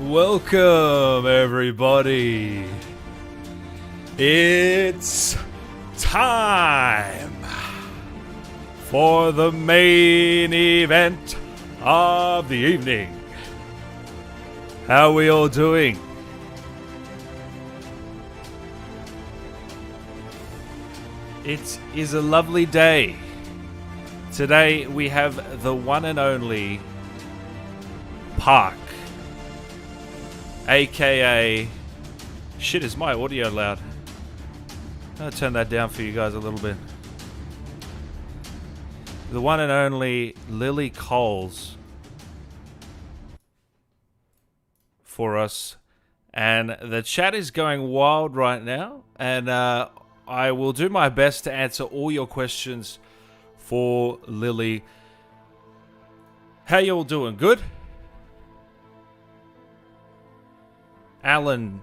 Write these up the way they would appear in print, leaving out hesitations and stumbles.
Welcome, everybody. It's time for the main event of the evening. How are we all doing? It is a lovely day. Today we have the one and only Park, aka... Shit, is my audio loud? I'll turn that down for you guys a little bit. The one and only Lily Coles for us. And the chat is going wild right now. And I will do my best to answer all your questions for Lily. How you all doing? Good? Alan,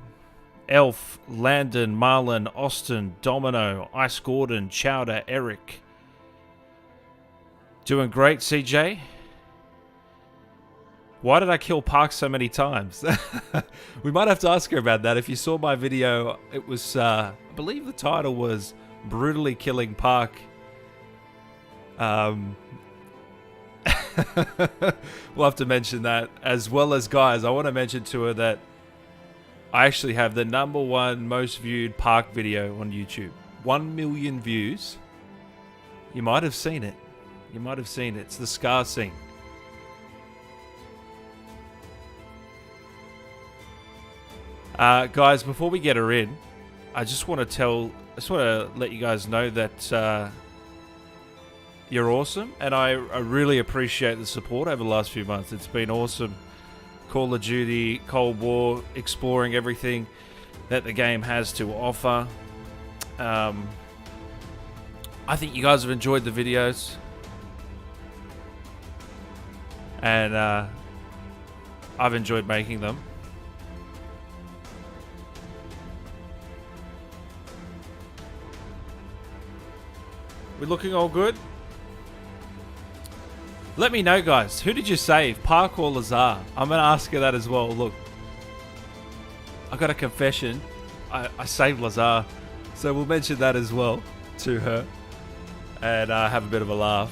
Elf, Landon, Marlon, Austin, Domino, Ice Gordon, Chowder, Eric. Doing great, CJ? Why did I kill Park so many times? We might have to ask her about that. If you saw my video, it was, I believe the title was Brutally Killing Park. We'll have to mention that. As well as, guys, I want to mention to her that I actually have the #1 most viewed Park video on YouTube. 1 million views. You might have seen it. You might have seen it. It's the Scar scene. Guys, before we get her in, I just want to let you guys know that you're awesome, and I really appreciate the support over the last few months. It's been awesome. Call of Duty, Cold War, exploring everything that the game has to offer. I think you guys have enjoyed the videos. And I've enjoyed making them. We're looking all good? Let me know, guys. Who did you save, Park or Lazar? I'm going to ask her that as well. Look, I got a confession. I saved Lazar. So we'll mention that as well to her. And have a bit of a laugh.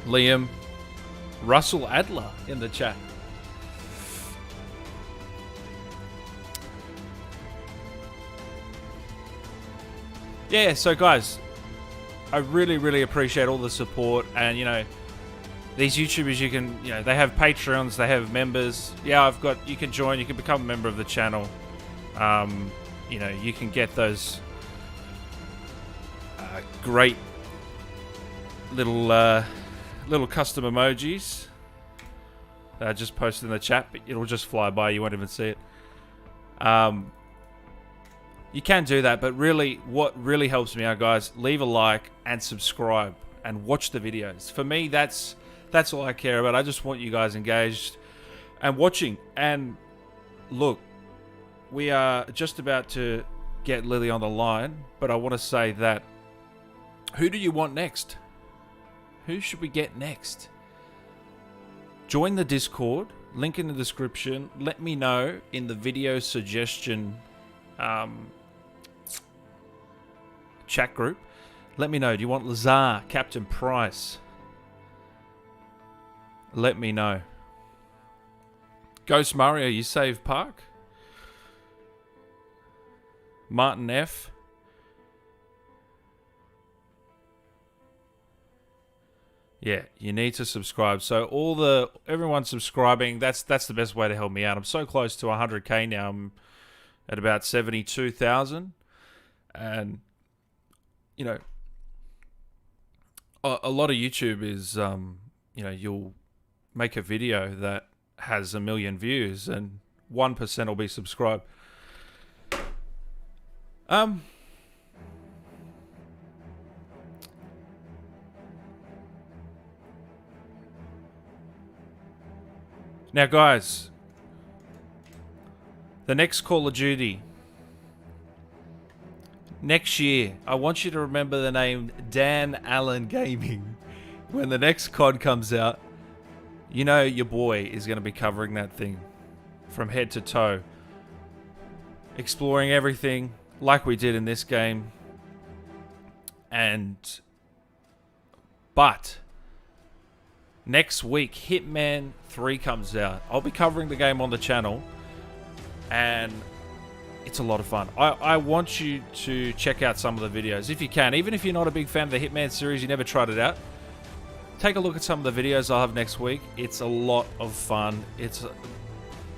Liam. Russell Adler in the chat. Yeah, so guys, I really appreciate all the support, and these YouTubers, you can, they have Patreons, they have members. Yeah, you can join, you can become a member of the channel. You can get those great little custom emojis that I just posted in the chat, but it'll just fly by, you won't even see it. You can do that, but really, what really helps me out, guys, leave a like and subscribe and watch the videos. For me, that's all I care about. I just want you guys engaged and watching. And look, we are just about to get Lily on the line, but I want to say that, who do you want next? Who should we get next? Join the Discord, link in the description. Let me know in the video suggestion chat group. Let me know. Do you want Lazar, Captain Price? Let me know. Ghost Mario, you save Park? Martin F. Yeah, you need to subscribe. So everyone subscribing, that's the best way to help me out. I'm so close to 100k now. I'm at about 72,000, and a lot of YouTube is you'll make a video that has 1 million views and 1% will be subscribed. Now, guys, the next Call of Duty next year, I want you to remember the name Dan Allen Gaming. When the next COD comes out, you know your boy is going to be covering that thing from head to toe, exploring everything like we did in this game. But next week, Hitman 3 comes out. I'll be covering the game on the channel, and it's a lot of fun. I want you to check out some of the videos if you can. Even if you're not a big fan of the Hitman series, you never tried it out, take a look at some of the videos I'll have next week. It's a lot of fun. It's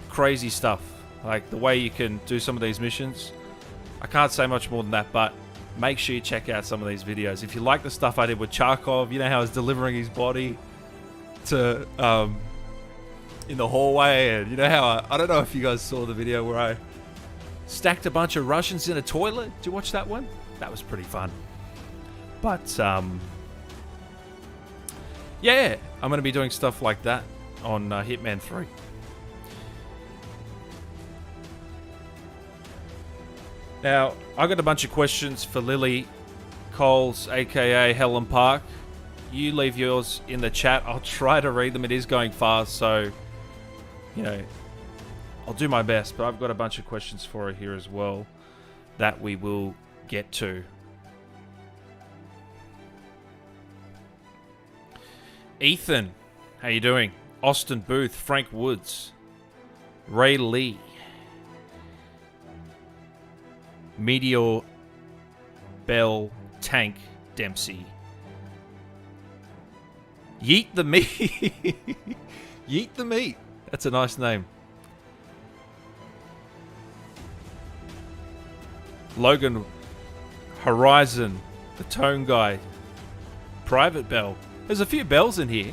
crazy stuff. Like the way you can do some of these missions. I can't say much more than that, but make sure you check out some of these videos. If you like the stuff I did with Charkov, you know how I was delivering his body to in the hallway, and you know how I don't know if you guys saw the video where I stacked a bunch of Russians in a toilet. Did you watch that one? That was pretty fun. But yeah, I'm going to be doing stuff like that on Hitman 3. Now, I got a bunch of questions for Lily Coles, aka Helen Park. You leave yours in the chat. I'll try to read them. It is going fast, so you know, I'll do my best. But I've got a bunch of questions for her here as well that we will get to. Ethan, how you doing? Austin Booth, Frank Woods, Ray Lee, Meteor Bell, Tank Dempsey, Yeet the Meat. Yeet the Meat. That's a nice name. Logan Horizon, the Tone Guy, Private Bell. There's a few bells in here.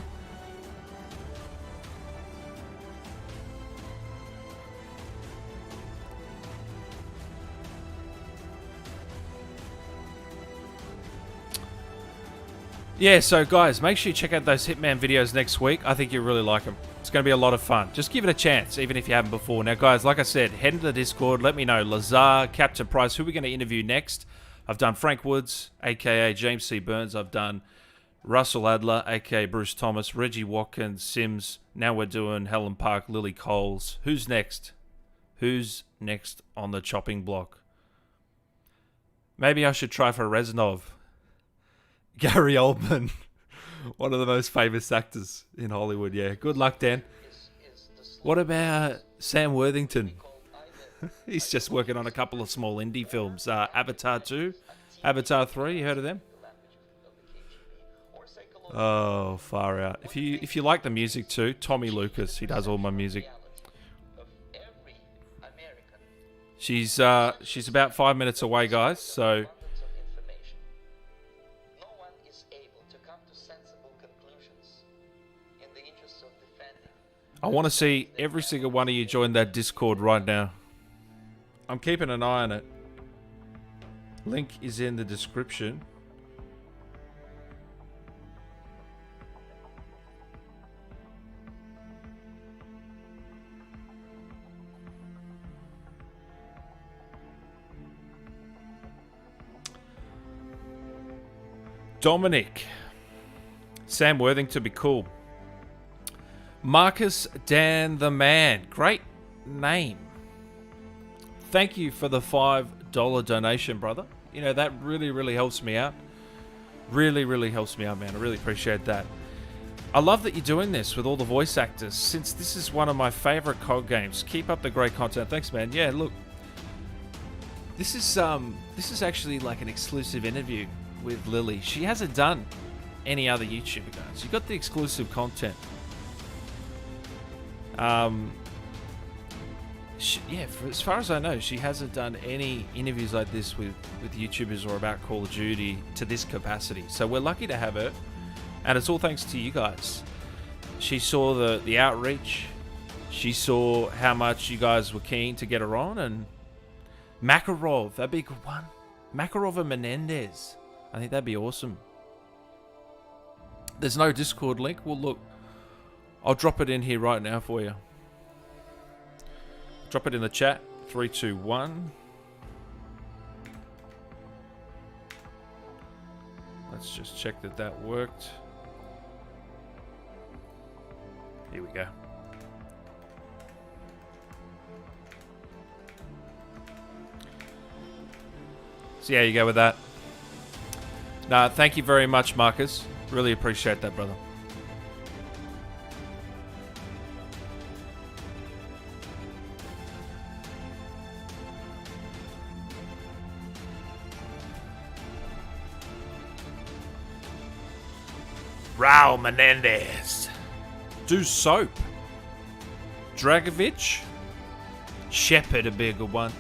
Yeah, so guys, make sure you check out those Hitman videos next week. I think you'll really like them. It's going to be a lot of fun. Just give it a chance, even if you haven't before. Now, guys, like I said, head into the Discord. Let me know. Lazar, Captain Price, who we're going to interview next. I've done Frank Woods, a.k.a. James C. Burns. I've done Russell Adler, a.k.a. Bruce Thomas, Reggie Watkins, Sims. Now we're doing Helen Park, Lily Coles. Who's next? Who's next on the chopping block? Maybe I should try for Reznov. Gary Oldman, one of the most famous actors in Hollywood. Yeah, good luck, Dan. What about Sam Worthington? He's just working on a couple of small indie films. Avatar 2, Avatar 3, you heard of them? Oh, far out. If you like the music too, Tommy Lucas, he does all my music. She's about 5 minutes away, guys, so I want to see every single one of you join that Discord right now. I'm keeping an eye on it. Link is in the description. Dominic. Sam Worthington be cool. Marcus Dan the Man. Great name. Thank you for the $5 donation, brother. You know, that really, really helps me out. Really, really helps me out, man. I really appreciate that. I love that you're doing this with all the voice actors, since this is one of my favorite COD games. Keep up the great content. Thanks, man. Yeah, look. This is actually like an exclusive interview with Lily. She hasn't done any other YouTuber, guys. You got the exclusive content. As far as I know, she hasn't done any interviews like this with YouTubers or about Call of Duty to this capacity. So we're lucky to have her, and it's all thanks to you guys. She saw the outreach. She saw how much you guys were keen to get her on, and Makarov, that'd be a good one. Makarov and Menendez. I think that'd be awesome. There's no Discord link. Well, look, I'll drop it in here right now for you. Drop it in the chat. 3, 2, 1. Let's just check that worked. Here we go. See how you go with that. Nah, thank you very much, Marcus. Really appreciate that, brother. Raul Menendez. Do Soap. Dragovic. Shepherd would be a good one.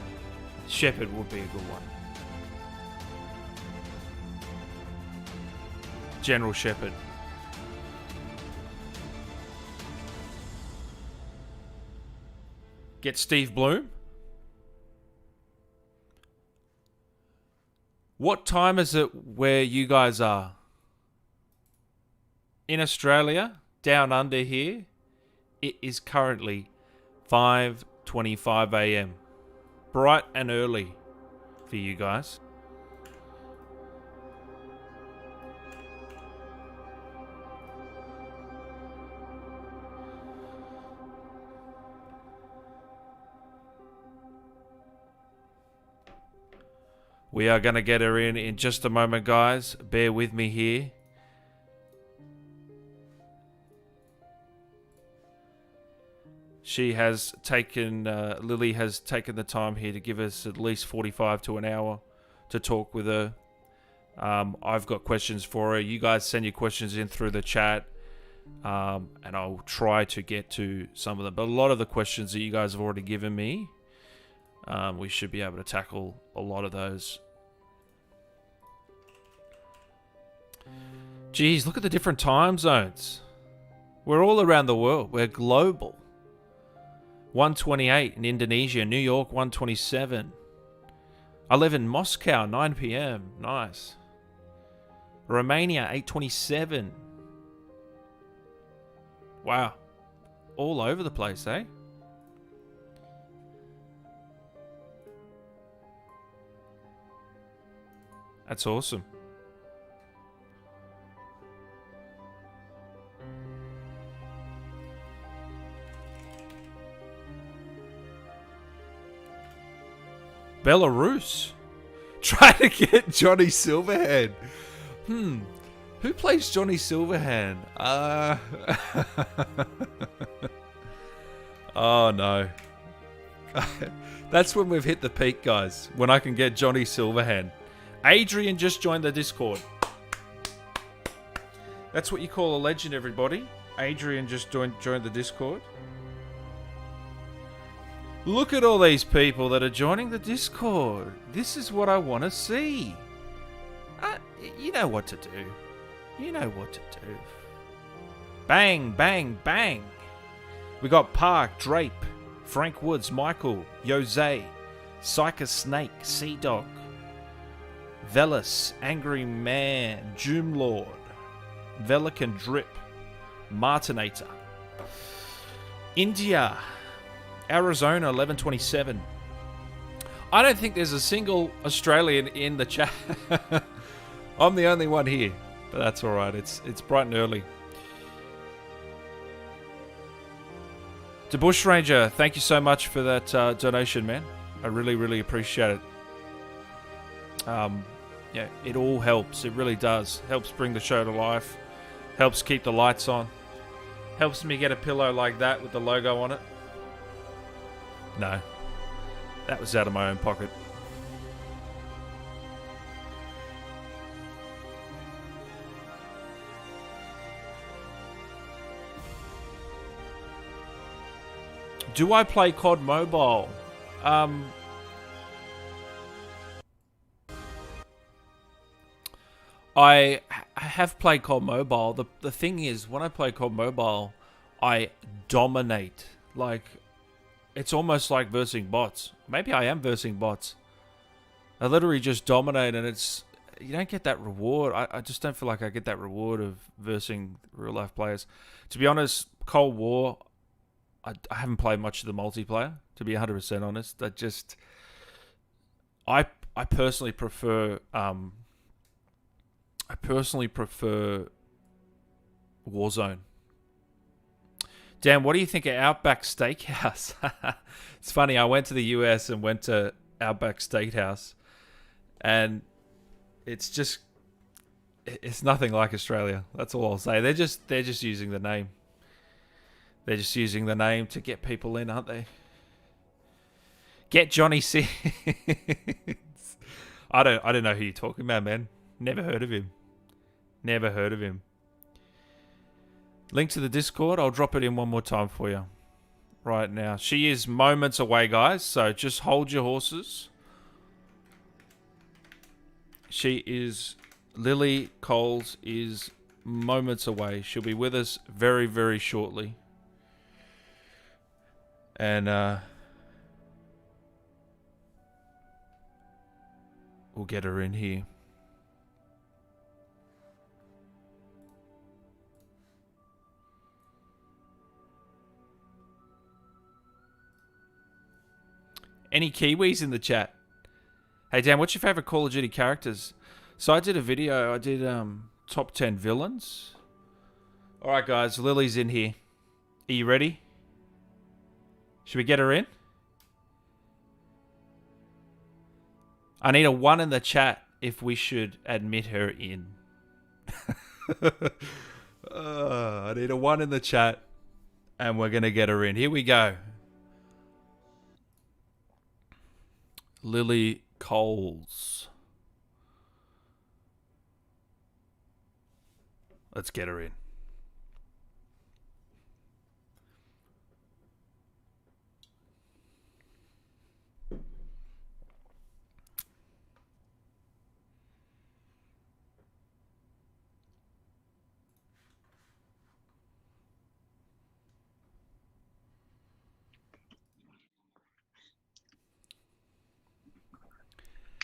Shepherd would be a good one. General Shepherd. Get Steve Bloom. What time is it where you guys are? In Australia, down under here, it is currently 5:25 a.m. Bright and early for you guys. We are going to get her in just a moment, guys. Bear with me here. She has taken, Lily has taken the time here to give us at least 45 to an hour to talk with her. I've got questions for her. You guys send your questions in through the chat, and I'll try to get to some of them. But a lot of the questions that you guys have already given me, we should be able to tackle a lot of those. Geez, look at the different time zones. We're all around the world. We're global. 1:28 in Indonesia, New York 1:27. I live in Moscow, 9 p.m. Nice. Romania 8:27. Wow. All over the place, eh? That's awesome. Belarus. Try to get Johnny Silverhand. Who plays Johnny Silverhand? Oh no. That's when we've hit the peak, guys. When I can get Johnny Silverhand. Adrian just joined the Discord. That's what you call a legend, everybody. Adrian just joined the Discord. Look at all these people that are joining the Discord. This is what I want to see. You know what to do. You know what to do. Bang, bang, bang. We got Park, Drape, Frank Woods, Michael, Jose, Psycho Snake, Sea Dog, Velas, Angry Man, Doom Lord, Velican Drip, Martinator, India, Arizona 1127. I don't think there's a single Australian in the chat. I'm the only one here, but that's all right. It's bright and early. To Bushranger, thank you so much for that donation, man. I really, really appreciate it. Yeah, it all helps. It really does. Helps bring the show to life. Helps keep the lights on. Helps me get a pillow like that with the logo on it. No, that was out of my own pocket. Do I play COD Mobile? I have played COD Mobile. The thing is, when I play COD Mobile, I dominate. Like, it's almost like versing bots. Maybe I am versing bots. I literally just dominate, and it's... You don't get that reward. I just don't feel like I get that reward of versing real-life players. To be honest, Cold War... I haven't played much of the multiplayer, to be 100% honest. I personally prefer Warzone. Dan, what do you think of Outback Steakhouse? It's funny. I went to the US and went to Outback Steakhouse, and it's just it's nothing like Australia. That's all I'll say. They're just using the name. They're just using the name to get people in, aren't they? Get Johnny Sins. I don't know who you're talking about, man. Never heard of him. Never heard of him. Link to the Discord. I'll drop it in one more time for you right now. She is moments away, guys, so just hold your horses. Lily Coles is moments away. She'll be with us very, very shortly. And we'll get her in here. Any Kiwis in the chat? Hey Dan, what's your favorite Call of Duty characters? So I did a video. I did top 10 villains. All right, guys. Lily's in here. Are you ready? Should we get her in? I need a 1 in the chat if we should admit her in. I need a 1 in the chat, and we're gonna get her in. Here we go. Lily Coles. Let's get her in.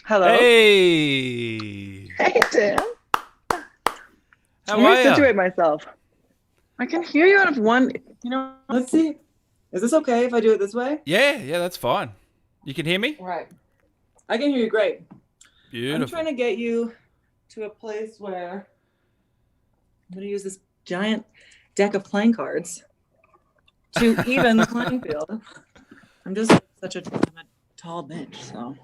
Hello. Hey. Hey, Dan. How Let are me you? situate myself. I can hear you out of one. Let's see. Is this okay if I do it this way? Yeah, that's fine. You can hear me? Right. I can hear you great. Beautiful. I'm trying to get you to a place where I'm going to use this giant deck of playing cards to even the playing field. I'm just such a tall bitch, so.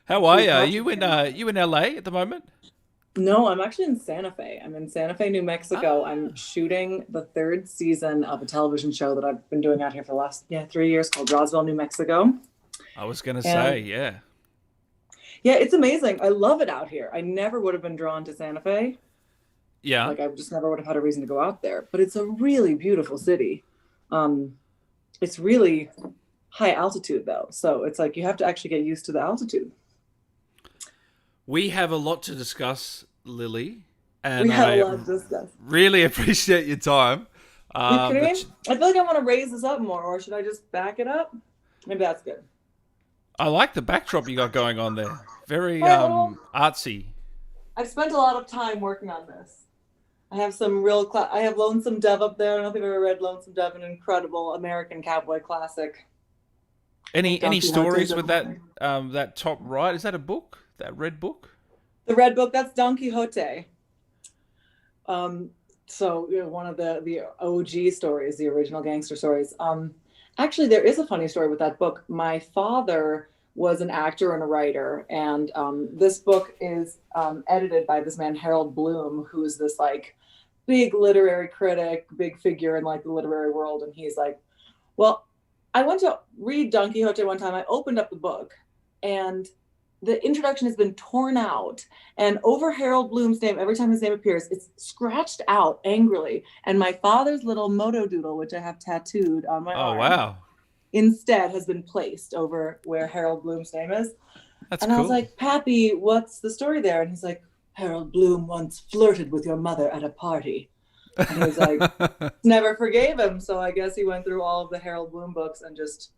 How are you? Are you in LA at the moment? No, I'm actually in Santa Fe. I'm in Santa Fe, New Mexico. I'm shooting the 3rd season of a television show that I've been doing out here for the last 3 years called Roswell, New Mexico. I was going to say, yeah. Yeah, it's amazing. I love it out here. I never would have been drawn to Santa Fe. Yeah. Like I just never would have had a reason to go out there. But it's a really beautiful city. It's really high altitude though. So it's like you have to actually get used to the altitude. We have a lot to discuss, Lily. And we have a lot to discuss. Really appreciate your time. Are you kidding me? I feel like I want to raise this up more, or should I just back it up? Maybe that's good. I like the backdrop you got going on there. Very artsy. I've spent a lot of time working on this. I have some I have Lonesome Dove up there. I don't know if you've ever read Lonesome Dove, an incredible American cowboy classic. Any stories with that that top right? Is that a book? That red book? The red book, that's Don Quixote. So one of the OG stories, the original gangster stories. Actually, there is a funny story with that book. My father was an actor and a writer, and this book is edited by this man Harold Bloom, who is this like big literary critic, big figure in like the literary world. And he's like, well, I went to read Don Quixote one time. I opened up the book, and the introduction has been torn out, and over Harold Bloom's name, every time his name appears, it's scratched out angrily. And my father's little moto doodle, which I have tattooed on my arm, wow, instead has been placed over where Harold Bloom's name is. That's cool. I was like, Pappy, what's the story there? And he's like, Harold Bloom once flirted with your mother at a party. And he was like, never forgave him. So I guess he went through all of the Harold Bloom books and just,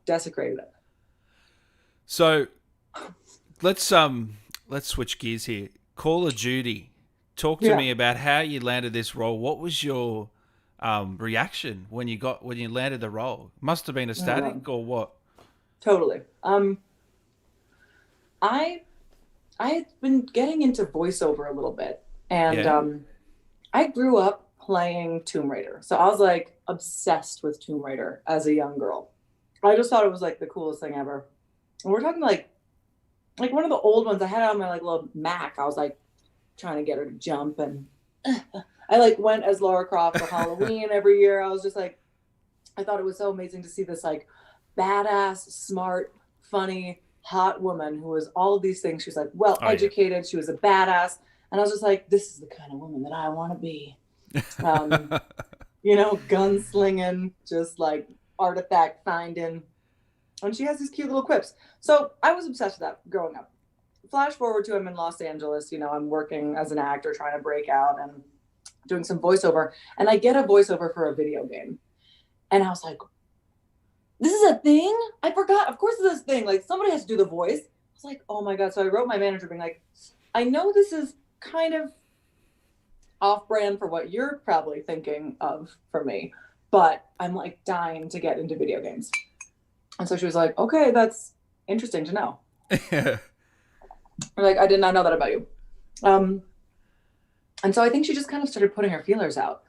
desecrated it. So let's switch gears here. Call of Duty. Talk to me about how you landed this role. What was your reaction when you landed the role? Must have been ecstatic or what? Totally. I had been getting into voiceover a little bit, and I grew up playing Tomb Raider. So I was like obsessed with Tomb Raider as a young girl. I just thought it was like the coolest thing ever. And we're talking like one of the old ones I had on my like little Mac. I was like trying to get her to jump, and I like went as Lara Croft for Halloween every year. I was just like, I thought it was so amazing to see this like badass, smart, funny, hot woman who was all of these things. She was like well educated. She was a badass. And I was just like, this is the kind of woman that I want to be. You know, gunslinging, just like artifact finding. And she has these cute little quips. So I was obsessed with that growing up. Flash forward to I'm in Los Angeles. You know, I'm working as an actor trying to break out and doing some voiceover. And I get a voiceover for a video game. And I was like, this is a thing? I forgot. Of course it's this thing. Like somebody has to do the voice. I was like, oh my God. So I wrote my manager being like, I know this is kind of off-brand for what you're probably thinking of for me, but I'm like dying to get into video games. And so she was like, okay, that's interesting to know. Like, I did not know that about you. And so I think she just kind of started putting her feelers out.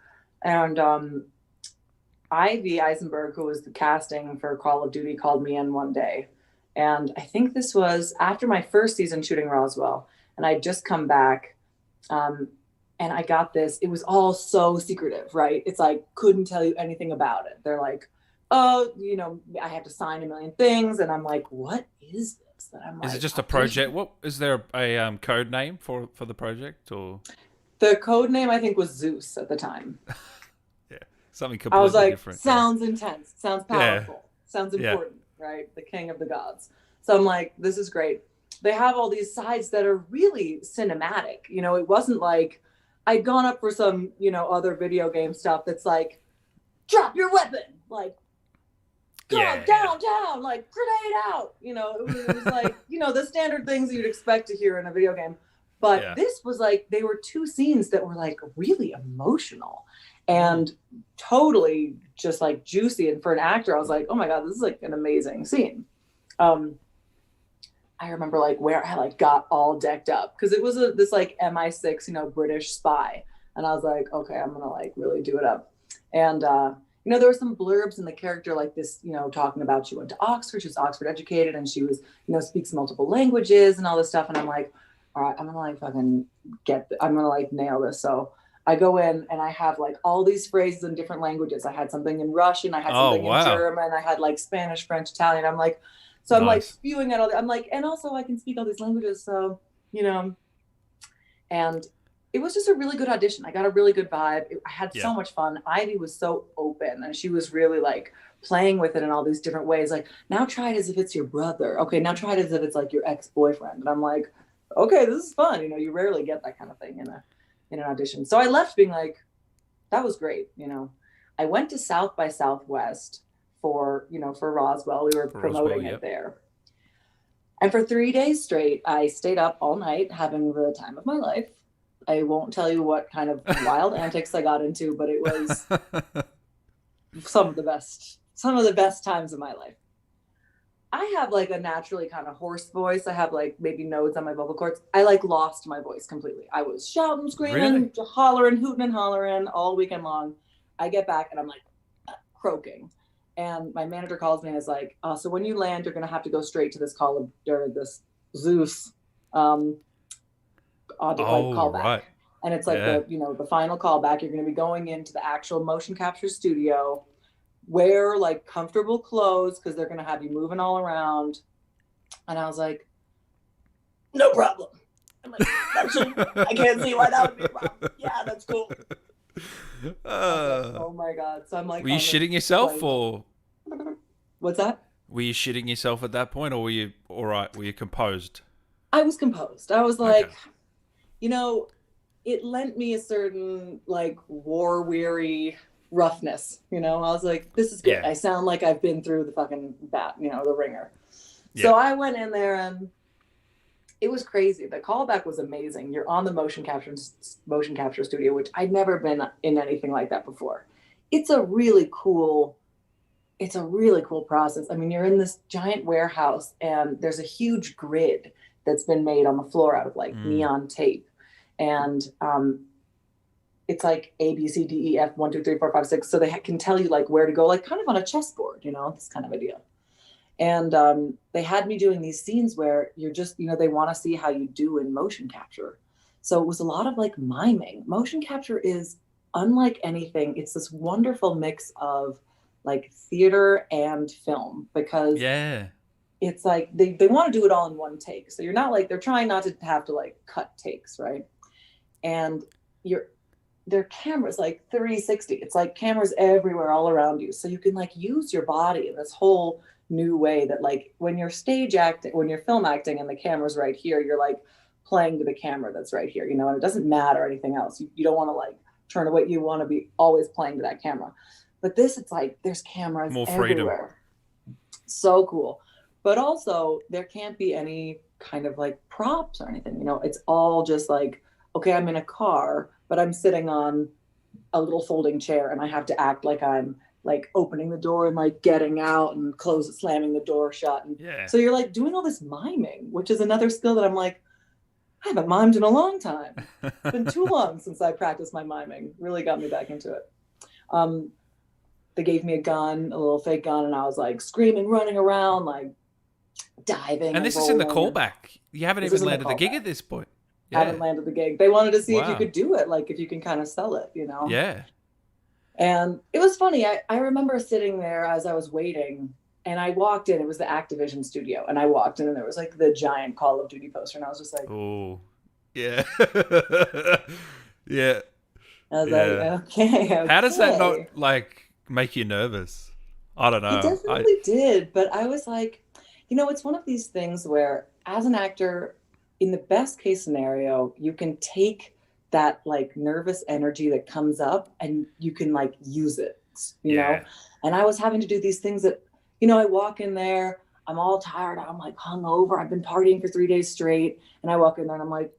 And Ivy Eisenberg, who was the casting for Call of Duty, called me in one day. And I think this was after my first season shooting Roswell. And I'd just come back. And I got this. It was all so secretive, right? It's like, couldn't tell you anything about it. They're like, oh, you know, I have to sign a million things. And I'm like, what is this? That I'm like, is it just a project? What is there a code name for the project, or the code name I think was Zeus at the time. Yeah, something completely I was like, different. Sounds intense, sounds powerful, sounds important, right? The king of the gods. So I'm like, this is great. They have all these sides that are really cinematic. You know, it wasn't like I'd gone up for some, you know, other video game stuff that's like, drop your weapon, like, go down, like, grenade out. You know, it was like, you know, the standard things you'd expect to hear in a video game. But this was like, they were two scenes that were like really emotional and totally just like juicy. And for an actor, I was like, oh my God, this is like an amazing scene. I remember like where I like got all decked up because it was this like MI6, you know, British spy. And I was like, okay, I'm going to like really do it up. And, you know, there were some blurbs in the character like this, you know, talking about she went to Oxford, she was Oxford educated, and she was, you know, speaks multiple languages and all this stuff. And I'm like, all right, I'm going to like fucking I'm going to like nail this. So I go in and I have like all these phrases in different languages. I had something in Russian, I had something in German, I had like Spanish, French, Italian. I'm like, so I'm like spewing out all I'm like, and also I can speak all these languages. So, you know, and it was just a really good audition. I got a really good vibe. I had so much fun. Ivy was so open and she was really like playing with it in all these different ways. Like, now try it as if it's your brother. Okay, now try it as if it's like your ex-boyfriend. And I'm like, okay, this is fun. You know, you rarely get that kind of thing in an audition. So I left being like, that was great. You know, I went to South by Southwest for Roswell. We were promoting it there. And for 3 days straight, I stayed up all night having the time of my life. I won't tell you what kind of wild antics I got into, but it was some of the best times of my life. I have like a naturally kind of hoarse voice. I have like maybe nodes on my vocal cords. I like lost my voice completely. I was shouting, screaming, hollering, hooting and hollering all weekend long. I get back and I'm like croaking. And my manager calls me and is like, so when you land, you're going to have to go straight to this this Zeus callback. Right. And it's like the final callback. You're going to be going into the actual motion capture studio, wear like comfortable clothes because they're going to have you moving all around. And I was like, no problem. I'm like, I can't see why that would be a problem. Yeah, that's cool. Like, oh my God. So I'm like, were you shitting yourself or what's that? Were you shitting yourself at that point, or were you all right? Were you composed? I was composed. I was like, you know, it lent me a certain like war weary roughness. You know, I was like, this is good. I sound like I've been through the fucking the ringer. So I went in there and it was crazy. The callback was amazing. You're on the motion capture studio, which I'd never been in anything like that before. It's a really cool process. I mean, you're in this giant warehouse and there's a huge grid that's been made on the floor out of like neon tape. And it's like A, B, C, D, E, F, 1, 2, 3, 4, 5, 6. So they can tell you like where to go, like kind of on a chessboard, this kind of idea. And they had me doing these scenes where you're just, they want to see how you do in motion capture. So it was a lot of like miming. Motion capture is unlike anything. It's this wonderful mix of like theater and film, because Yeah. it's like they want to do it all in one take. So you're not like, they're trying not to have to like cut takes, right? And their cameras like 360. It's like cameras everywhere all around you. So you can like use your body in this whole new way that like when you're stage acting, when you're film acting and the camera's right here, you're like playing to the camera that's right here, and it doesn't matter anything else. You don't want to like turn away. You want to be always playing to that camera. But this, it's like there's cameras More freedom. everywhere. So cool. But also there can't be any kind of like props or anything. It's all just like, okay, I'm in a car, but I'm sitting on a little folding chair and I have to act like I'm like opening the door and like getting out and slamming the door shut. And Yeah. so you're like doing all this miming, which is another skill that I'm like, I haven't mimed in a long time. It's been too long since I practiced my miming. Really got me back into it. They gave me a gun, a little fake gun, and I was like screaming, running around, like diving. And this is in the callback. You haven't even landed the gig at this point. Yeah. Haven't landed the gig. They wanted to see Wow. if you could do it, like if you can kind of sell it, Yeah. And it was funny. I remember sitting there as I was waiting, and I walked in. It was the Activision studio, and I walked in, and there was like the giant Call of Duty poster, and I was just like, oh, yeah. Yeah. I was like, okay. How does that not like make you nervous? I don't know. It definitely did, but I was like, it's one of these things where as an actor, in the best case scenario, you can take that like nervous energy that comes up and you can like use it, you know? And I was having to do these things that, I walk in there, I'm all tired. I'm like hungover. I've been partying for 3 days straight. And I walk in there and I'm like,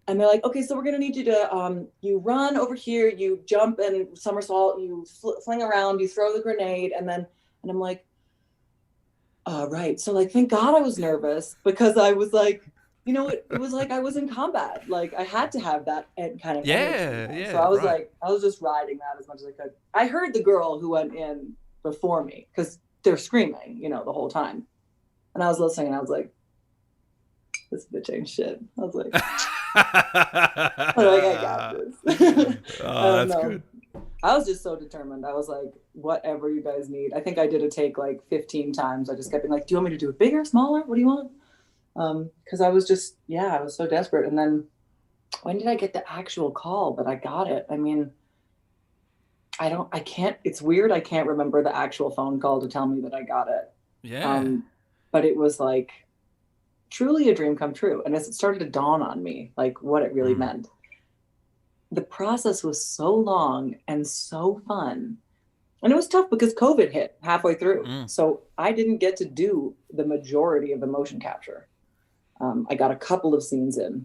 and they're like, okay, so we're going to need you to, you run over here, you jump and somersault, you fling around, you throw the grenade. And I'm like, right. So like, thank God I was nervous, because I was like, it was like I was in combat. Like I had to have that kind of energy. So I was like, I was just riding that as much as I could. I heard the girl who went in before me, because they're screaming, the whole time. And I was listening and I was like, this bitch ain't shit. I was like, I got this. Oh, that's good. I was just so determined. I was like, whatever you guys need. I think I did a take like 15 times. I just kept being like, do you want me to do it bigger, smaller? What do you want? Because I was just, I was so desperate. And then when did I get the actual call that I got it? I mean, it's weird. I can't remember the actual phone call to tell me that I got it. Yeah. But it was like truly a dream come true. And as it started to dawn on me, like what it really meant, the process was so long and so fun. And it was tough because COVID hit halfway through. So I didn't get to do the majority of the motion capture. I got a couple of scenes in,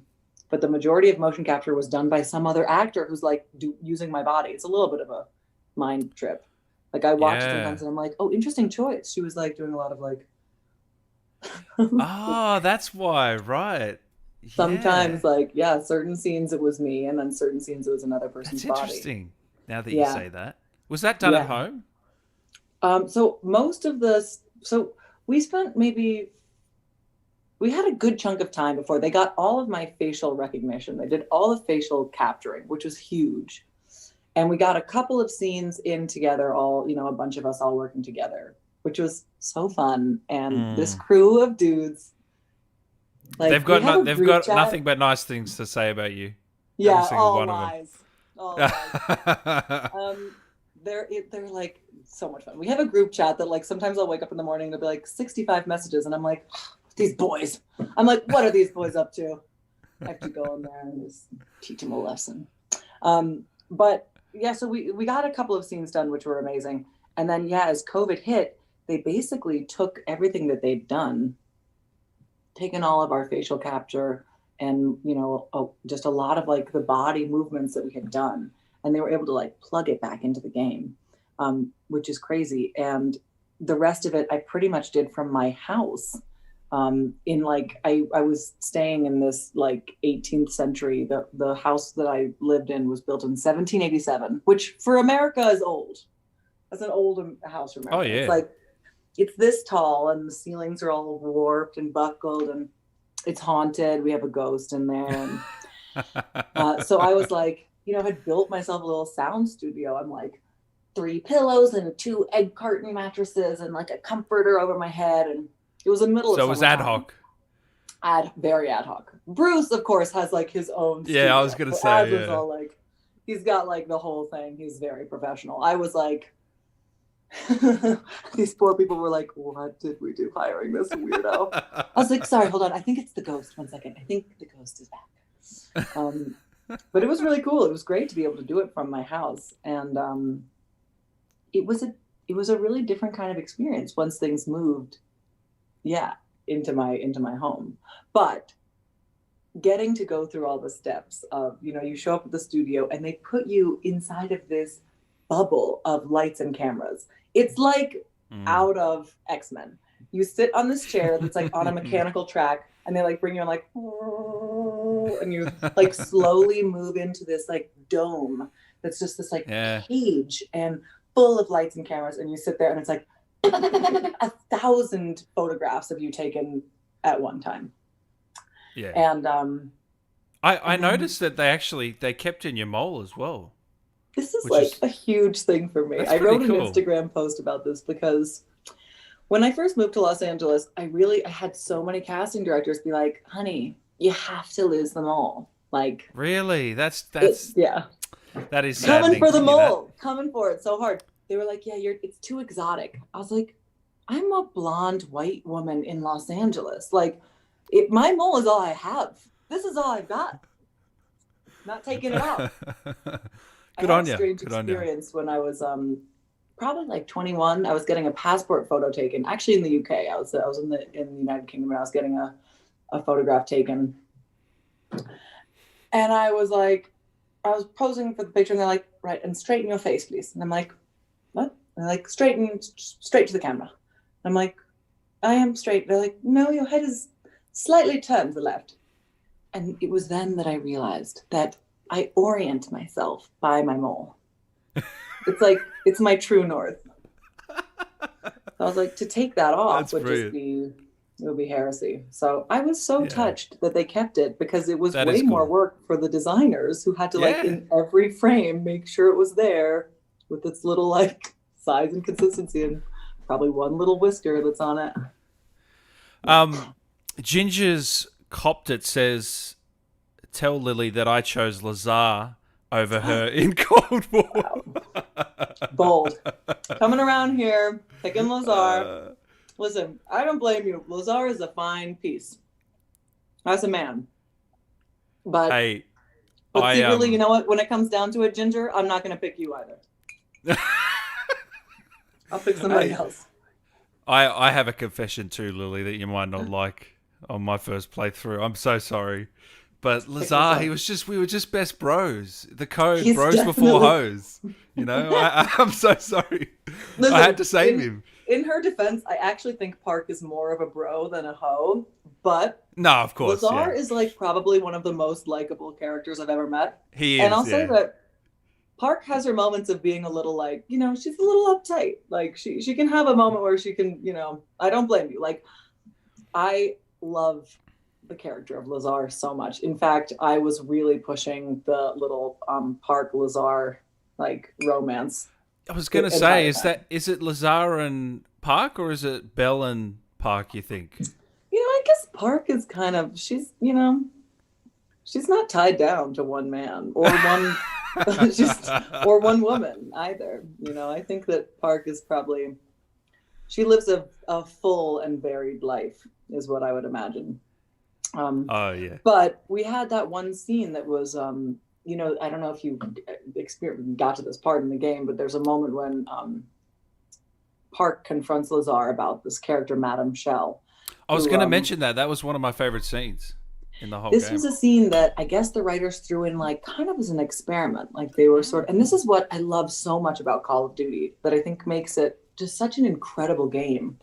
but the majority of motion capture was done by some other actor who's like using my body. It's a little bit of a mind trip. Like I watched it sometimes and I'm like, oh, interesting choice. She was like doing a lot of like. Oh, that's why, right. Sometimes like, certain scenes it was me, and then certain scenes it was another person's body. That's interesting. Now that you say that. Was that done at home? So most of we spent we had a good chunk of time before they got all of my facial recognition. They did all the facial capturing, which was huge. And we got a couple of scenes in together, all, a bunch of us all working together, which was so fun. And this crew of dudes, like they've got nothing but nice things to say about you. Yeah, all lies. All lies. They're like so much fun. We have a group chat that like sometimes I'll wake up in the morning and there'll be like 65 messages and I'm like, these boys. I'm like, what are these boys up to? I have to go in there and just teach them a lesson. But so we got a couple of scenes done, which were amazing. And then as COVID hit, they basically took everything that they'd done, taken all of our facial capture and, just a lot of like the body movements that we had done. And they were able to like plug it back into the game, which is crazy. And the rest of it, I pretty much did from my house. In like I was staying in this like 18th century. The house that I lived in was built in 1787, which for America is old. That's an old house for Oh America. It's yeah. like it's this tall, and the ceilings are all warped and buckled, and it's haunted. We have a ghost in there, and so I was like, had built myself a little sound studio. I'm like 3 pillows and 2 egg carton mattresses and like a comforter over my head, and it was the middle of So it was ad summertime. hoc. Very ad hoc. Bruce, of course, has like his own Yeah, I studio. was gonna But say, Az is yeah. all like, he's got like the whole thing. He's very professional. I was like, these poor people were like, what did we do hiring this weirdo? I was like, sorry, hold on. I think it's the ghost. 1 second. I think the ghost is back. But it was really cool. It was great to be able to do it from my house, and it was a really different kind of experience once things moved, yeah, into my home. But getting to go through all the steps of, you show up at the studio and they put you inside of this bubble of lights and cameras. It's like Mm. out of X-Men. You sit on this chair that's like on a mechanical track, and they like bring you on like, and you like slowly move into this like dome that's just this like Yeah, cage and full of lights and cameras, and you sit there and it's like 1,000 photographs of you taken at one time. yeah. And I and then noticed that they kept in your mole as well, this is which like is a huge thing for me. that's I pretty wrote an cool. Instagram post about this because when I first moved to Los Angeles, I had so many casting directors be like, honey, you have to lose them all. Like, Really, that's yeah, that is coming saddening for to the hear that. mole, coming for it so hard. They were like, yeah, it's too exotic. I was like, I'm a blonde white woman in Los Angeles. Like, my mole is all I have. This is all I've got. Not taking it off. I Good had a on you. strange Good on you. experience when I was probably like 21. I was getting a passport photo taken. Actually, in the UK, I was in the United Kingdom, and I was getting a photograph taken. And I was like, I was posing for the picture, and they're like, right, and straighten your face, please. And I'm like, what? And they're like, straight to the camera. I'm like, I am straight. They're like, no, your head is slightly turned to the left. And it was then that I realized that I orient myself by my mole. It's like, it's my true north. So I was like, to take that off That's would just brilliant. be, it would be heresy. So I was so Yeah, touched that they kept it, because it was that way is more cool. work for the designers, who had to like Yeah. in every frame make sure it was there with its little like size and consistency, and probably one little whisker that's on it. Um, Ginger's copped it says, "Tell Lily that I chose Lazar over her in Cold War." Wow. Bold. Coming around here, picking Lazar. Uh, Listen, I don't blame you. Lazar is a fine piece as a man. But hey, see, I really, you know what? When it comes down to it, Ginger, I'm not going to pick you either. I'll pick somebody Hey, else. I have a confession too, Lily, that you might not like on my first playthrough. I'm so sorry. But Pick Lazar, Lazar. we were just best bros. The code, He's bros before definitely. hoes. I'm so sorry. I had Listen, to save him. in her defense, I actually think Park is more of a bro than a hoe. But No, of course, Lazar yeah. is like probably one of the most likable characters I've ever met. He And I'll is, say yeah. that Park has her moments of being a little like, she's a little uptight. Like she can have a moment where she can, I don't blame you. Like, I love the character of Lazar so much. In fact, I was really pushing the little Park Lazar like romance I was the gonna say, entire time. is it Lazar and Park, or is it Belle and Park, you think? I guess Park is kind of she's not tied down to one man or one just or one woman either. I think that Park is probably she lives a full and varied life, is what I would imagine. Oh yeah. But we had that one scene that was, I don't know if you got to this part in the game, but there's a moment when Park confronts Lazar about this character, Madame Shell, I was who gonna mention that. That was one of my favorite scenes in the whole this was game. a scene that I guess the writers threw in like kind of as an experiment. Like they were and this is what I love so much about Call of Duty that I think makes it just such an incredible game.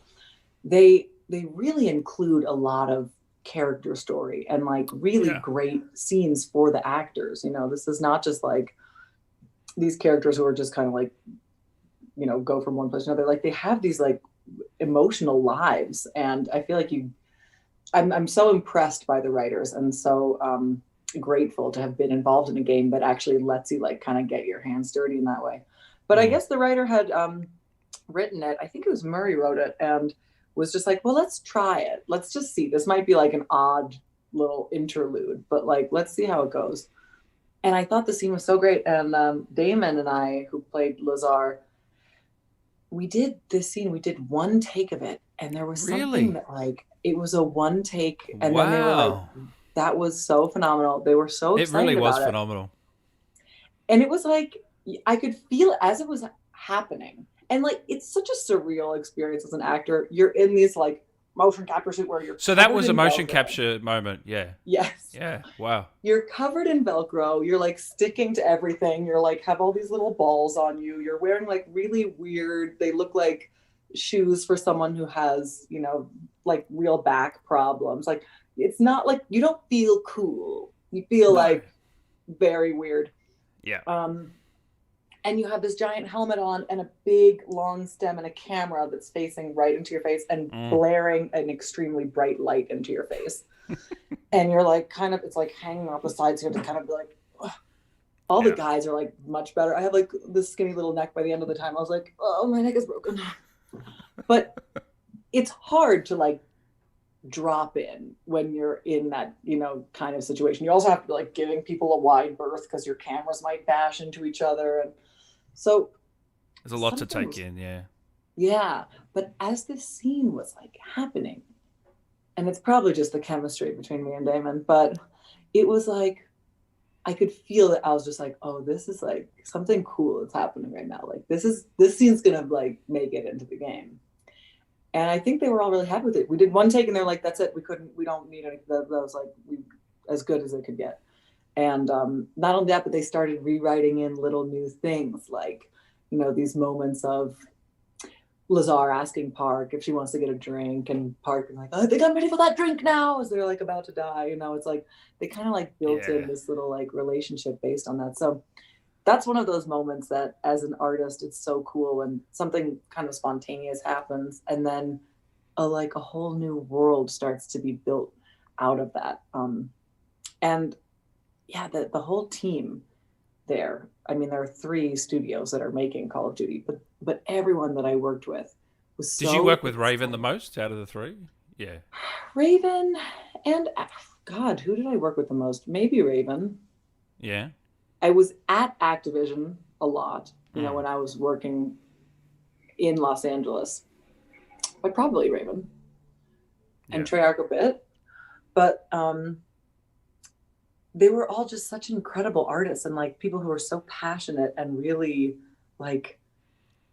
They they really include a lot of character story and like really Yeah. great scenes for the actors. You know, this is not just like these characters who are just kind of like, you know, go from one place to another. Like they have these like emotional lives, and I feel like I'm so impressed by the writers and so grateful to have been involved in a game that actually lets you like kind of get your hands dirty in that way. But I Mm. guess the writer had written it. I think it was Murray wrote it and was just like, well, let's try it. Let's just see. This might be like an odd little interlude, but like, let's see how it goes. And I thought the scene was so great. And Damon and I, who played Lazar, we did this scene. We did one take of it, and there was something Really? that like it was a one take, and then they were like, Wow. "That was so phenomenal." They were so It really excited was about it, phenomenal. and it was like I could feel it as it was happening, and like it's such a surreal experience as an actor. You're in these like motion capture suit where you're So that covered was a in motion Velcro. capture moment. Yeah. Yes, Yeah. Wow. you're covered in Velcro. You're like sticking to everything. You're like have all these little balls on you. You're wearing like really weird. They look like shoes for someone who has, you know, like real back problems. Like it's not like you don't feel cool. You feel No. like very weird. Yeah. Um, and you have this giant helmet on and a big long stem and a camera that's facing right into your face and Mm. blaring an extremely bright light into your face. And you're like kind of it's like hanging off the sides. You have to kind of be like ugh. All the Yeah. guys are like much better. I have like this skinny little neck by the end of the time. I was like, oh, my neck is broken. But it's hard to like drop in when you're in that, you know, kind of situation. You also have to be like giving people a wide berth because your cameras might bash into each other. And so There's a lot to something take was, in. Yeah. yeah. But as this scene was like happening, and it's probably just the chemistry between me and Damon, but it was like I could feel that I was just like, oh, this is like something cool that's happening right now. Like this scene's gonna like make it into the game. And I think they were all really happy with it. We did one take and they're like, that's it. We don't need any, that was like, we, as good as it could get. And not only that, but they started rewriting in little new things like, you know, these moments of Lazar asking Park if she wants to get a drink, and Park being like, "I think I'm ready for that drink now," as they're like about to die. You know, it's like they kind of like built in Yeah. this little like relationship based on that. So that's one of those moments that, as an artist, it's so cool when something kind of spontaneous happens, and then a whole new world starts to be built out of that. And yeah, the whole team there. I mean, there are three studios that are making Call of Duty, but everyone that I worked with was Did you so work with Raven the excited. most out of the three? Yeah. Raven and God, who did I work with the most? Maybe Raven. Yeah. I was at Activision a lot, you know, Mm. when I was working in Los Angeles, but probably Raven and Yeah. Treyarch a bit. But they were all just such incredible artists and like people who were so passionate and really like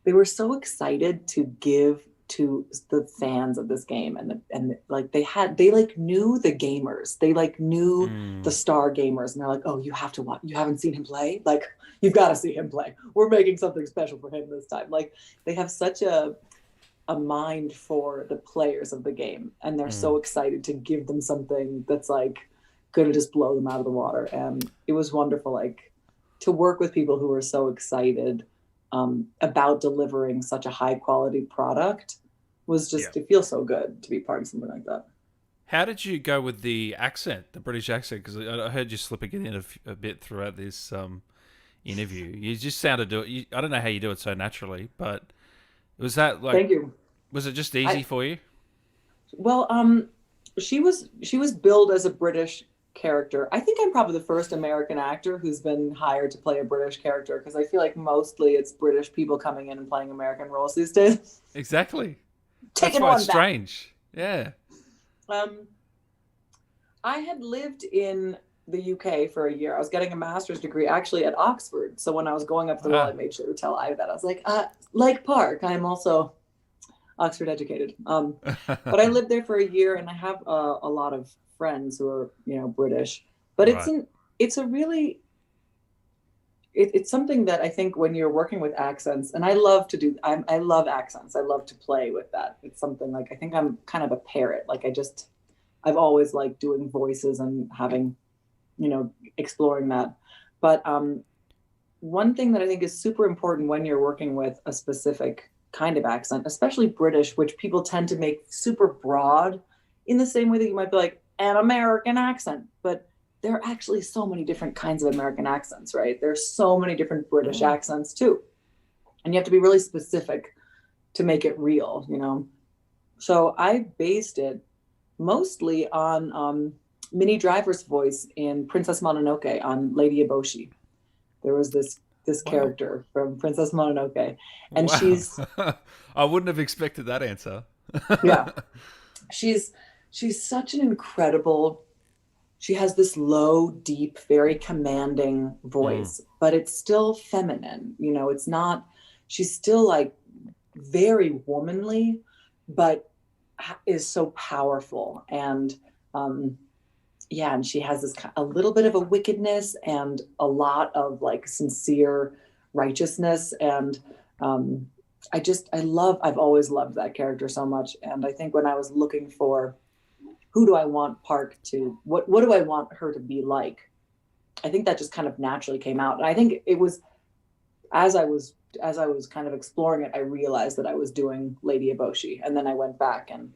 they were so excited to give to the fans of this game, and like they like knew the gamers, they like knew the Mm. star gamers, and they're like, oh, you have to watch, you haven't seen him play, like you've got to see him play, we're making something special for him this time. Like they have such a mind for the players of the game, and they're Mm. so excited to give them something that's like going to just blow them out of the water. And it was wonderful, like to work with people who were so excited about delivering such a high quality product was Yeah. just, it feels so good to be part of something like that. How did you go with the accent, the British accent? Because I heard you slipping it in a bit throughout this interview. You just sounded to it. I don't know how you do it so naturally, but was that like, Thank you. was it just easy I for you? well, she was billed as a British character. I think I'm probably the first American actor who's been hired to play a British character because I feel like mostly it's British people coming in and playing American roles these days. Exactly. That's Taking why it's one back. strange. Yeah. Um, I had lived in the UK for a year. I was getting a master's degree actually at Oxford. So when I was going up to the role, I Wow. made sure to tell Ivy that. I was like Park, I'm also Oxford educated. But I lived there for a year, and I have a lot of friends who are, you know, British. But Right. it's a really it's something that I think when you're working with accents, and I love to do, I love accents. I love to play with that. It's something like, I think I'm kind of a parrot. Like I've always liked doing voices and having, exploring that. But one thing that I think is super important when you're working with a specific kind of accent, especially British, which people tend to make super broad in the same way that you might be like an American accent, but there are actually so many different kinds of American accents, right? There's so many different British accents too. And you have to be really specific to make it real. So I based it mostly on Minnie Driver's voice in Princess Mononoke on Lady Eboshi. There was this Wow. character from Princess Mononoke, and Wow. I wouldn't have expected that answer. yeah, she's she's such an incredible. She has this low, deep, very commanding Mm. voice, but it's still feminine. It's not. She's still like very womanly, but is so powerful. And yeah, and she has this a little bit of a wickedness and a lot of like sincere righteousness. And um, I've always loved that character so much. And I think when I was looking for who do I want Park to, what do I want her to be like, I think that just kind of naturally came out. And I think it was as I was kind of exploring it, I realized that I was doing Lady Eboshi, and then I went back and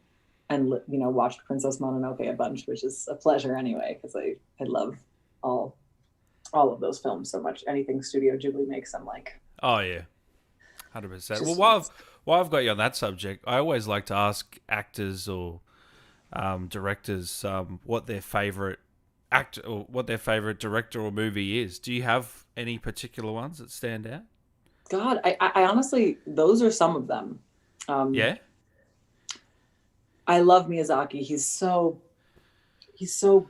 watched Princess Mononoke a bunch, which is a pleasure anyway, because I love all all of those films so much. Anything Studio Ghibli makes, I'm like, Oh yeah, 100%. Well, just while I've got you on that subject, I always like to ask actors or directors what their favorite actor or what their favorite director or movie is. Do you have any particular ones that stand out? God. I honestly, those are some of them. Um, Yeah. I love Miyazaki. He's so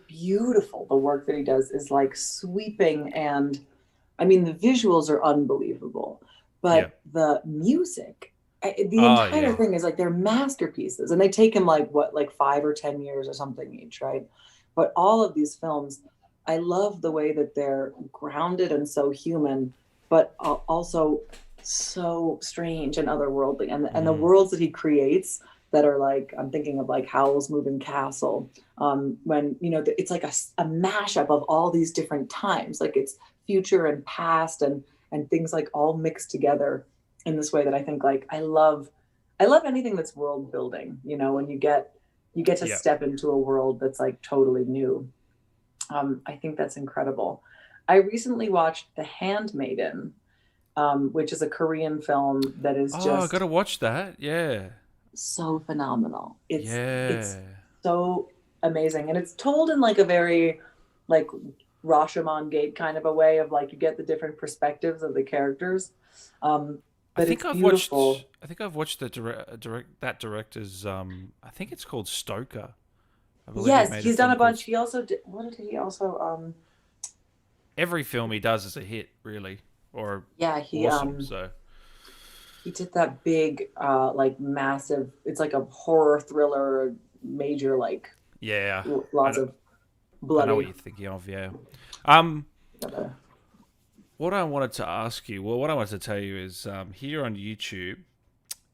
beautiful. The work that he does is like sweeping, and I mean the visuals are unbelievable, Yeah. but the music, the Oh entire yeah. thing is like they're masterpieces, and they take him like what, like 5 or 10 years or something each, right? But all of these films, I love the way that they're grounded and so human, but also so strange and otherworldly, and the Mm. worlds that he creates that are like, I'm thinking of like Howl's Moving Castle, when it's like a mashup of all these different times, like it's future and past and things like all mixed together in this way that I think like I love anything that's world building, when you get to Yeah. step into a world that's like totally new. I think that's incredible. I recently watched The Handmaiden, which is a Korean film that is Oh, I just gotta watch that. Yeah. so phenomenal. It's Yeah. so amazing, and it's told in like a very like Rashomon Gate kind of a way of like you get the different perspectives of the characters, um, I but think it's I've watched. beautiful. I think I've watched the that director's. I think it's called Stoker. I believe he Yes, made a he's done film a called. bunch. He also did. What did he also? Every film he does is a hit, really, or Yeah, awesome. So he did that big, like massive. It's like a horror thriller, major, like yeah, I lots know, of I know what bloody. you're thinking of. Yeah. Um, uh, what I wanted to ask you, well, what I wanted to tell you is, here on YouTube,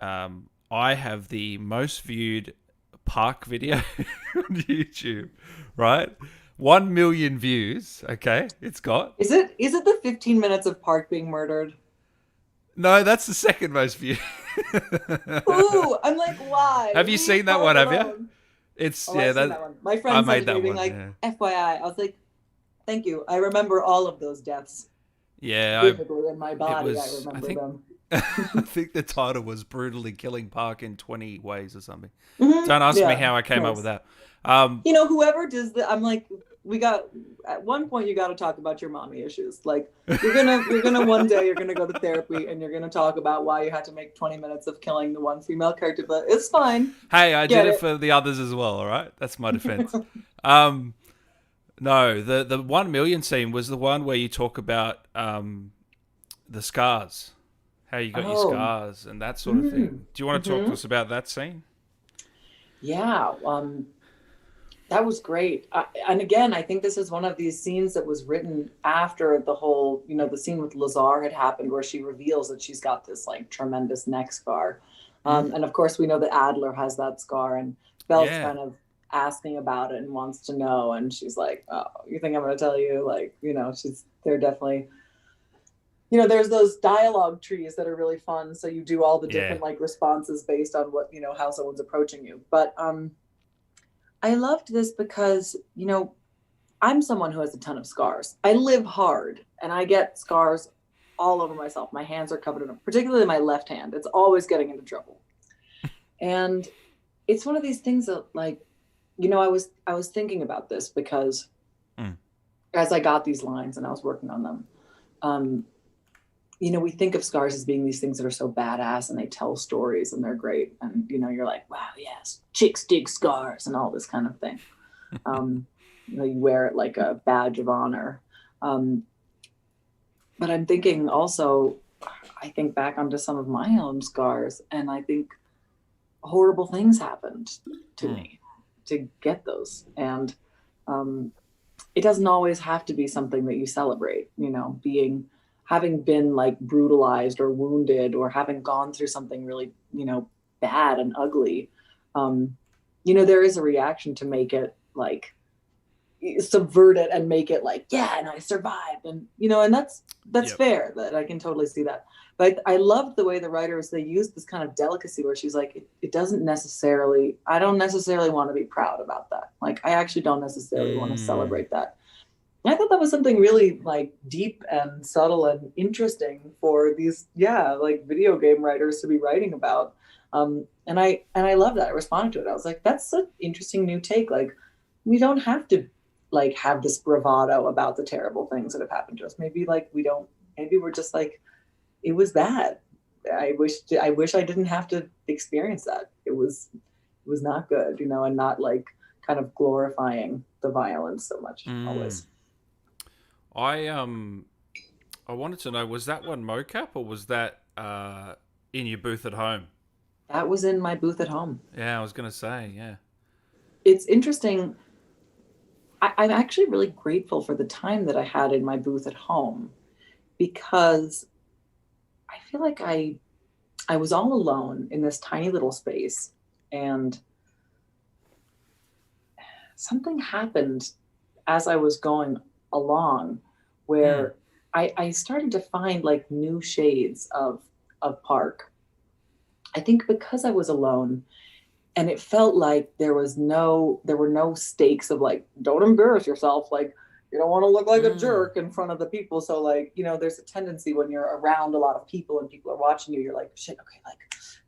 I have the most viewed park video on YouTube, right? 1 million views. Okay, it's got. Is it the 15 minutes of Park being murdered? No, that's the second most viewed. Ooh, I'm like, why? Have you Leave seen that Park one? Have you? alone. It's Oh, yeah. I've seen That that one. My I friend sent made it to me that being one. like, Yeah. FYI. I was like, thank you. I remember all of those deaths Yeah. vividly in my It body. I was. I remember think. them. I think the title was "Brutally Killing Park in 20 Ways" or something. Hmm. Don't ask me Yeah, how I came up with nice. that. Um, Whoever does that, I'm like, we got at one point you got to talk about your mommy issues. Like you're gonna one day you're gonna go to therapy and you're gonna talk about why you had to make 20 minutes of killing the one female character, but it's fine. hey, I did Get it it. for the others as well. All right, that's my defense. Um, no, the 1 million scene was the one where you talk about the scars, how you got your Oh. scars, and that sort of Mm. thing. Do you want to talk to Hmm. us about that scene? Yeah. That was great. And again, I think this is one of these scenes that was written after the whole, the scene with Lazar had happened, where she reveals that she's got this like tremendous neck scar. And of course, we know that Adler has that scar, and Belle's Yeah. kind of asking about it and wants to know. And she's like, "Oh, you think I'm going to tell you?" Like, they're definitely, there's those dialogue trees that are really fun. So you do all the Yeah. different like responses based on what, how someone's approaching you. But I loved this because, I'm someone who has a ton of scars. I live hard and I get scars all over myself. My hands are covered in them, particularly my left hand. It's always getting into trouble. And it's one of these things that like, I was thinking about this because as I got these lines and I was working on them, we think of scars as being these things that are so badass and they tell stories and they're great. And, you're like, wow, yes, chicks dig scars and all this kind of thing. You wear it like a badge of honor. But I'm thinking also, I think back onto some of my own scars and I think horrible things happened to me to get those. And it doesn't always have to be something that you celebrate, having been like brutalized or wounded or having gone through something really, bad and ugly. There is a reaction to make it like subvert it and make it like, yeah, and I survived. And, and that's Yep. fair. That I can totally see that. But I loved the way the writers, they used this kind of delicacy where she's like, it doesn't necessarily, I don't necessarily want to be proud about that. Like, I actually don't necessarily want to celebrate that. I thought that was something really like deep and subtle and interesting for these, like video game writers to be writing about. And I love that. I responded to it. I was like, that's an interesting new take. Like, we don't have to like have this bravado about the terrible things that have happened to us. Maybe like maybe we're just like, it was bad. I wish I didn't have to experience that. It was not good, and not like kind of glorifying the violence so much always. I wanted to know, was that one mocap or was that in your booth at home? That was in my booth at home. Yeah, I was gonna say, yeah. It's interesting. I'm actually really grateful for the time that I had in my booth at home because I feel like I was all alone in this tiny little space, and something happened as I was going along where I started to find like new shades of Park. I think because I was alone and it felt like there were no stakes of like, don't embarrass yourself. Like, you don't want to look like a jerk in front of the people. So like, there's a tendency when you're around a lot of people and people are watching you, you're like, shit, okay, like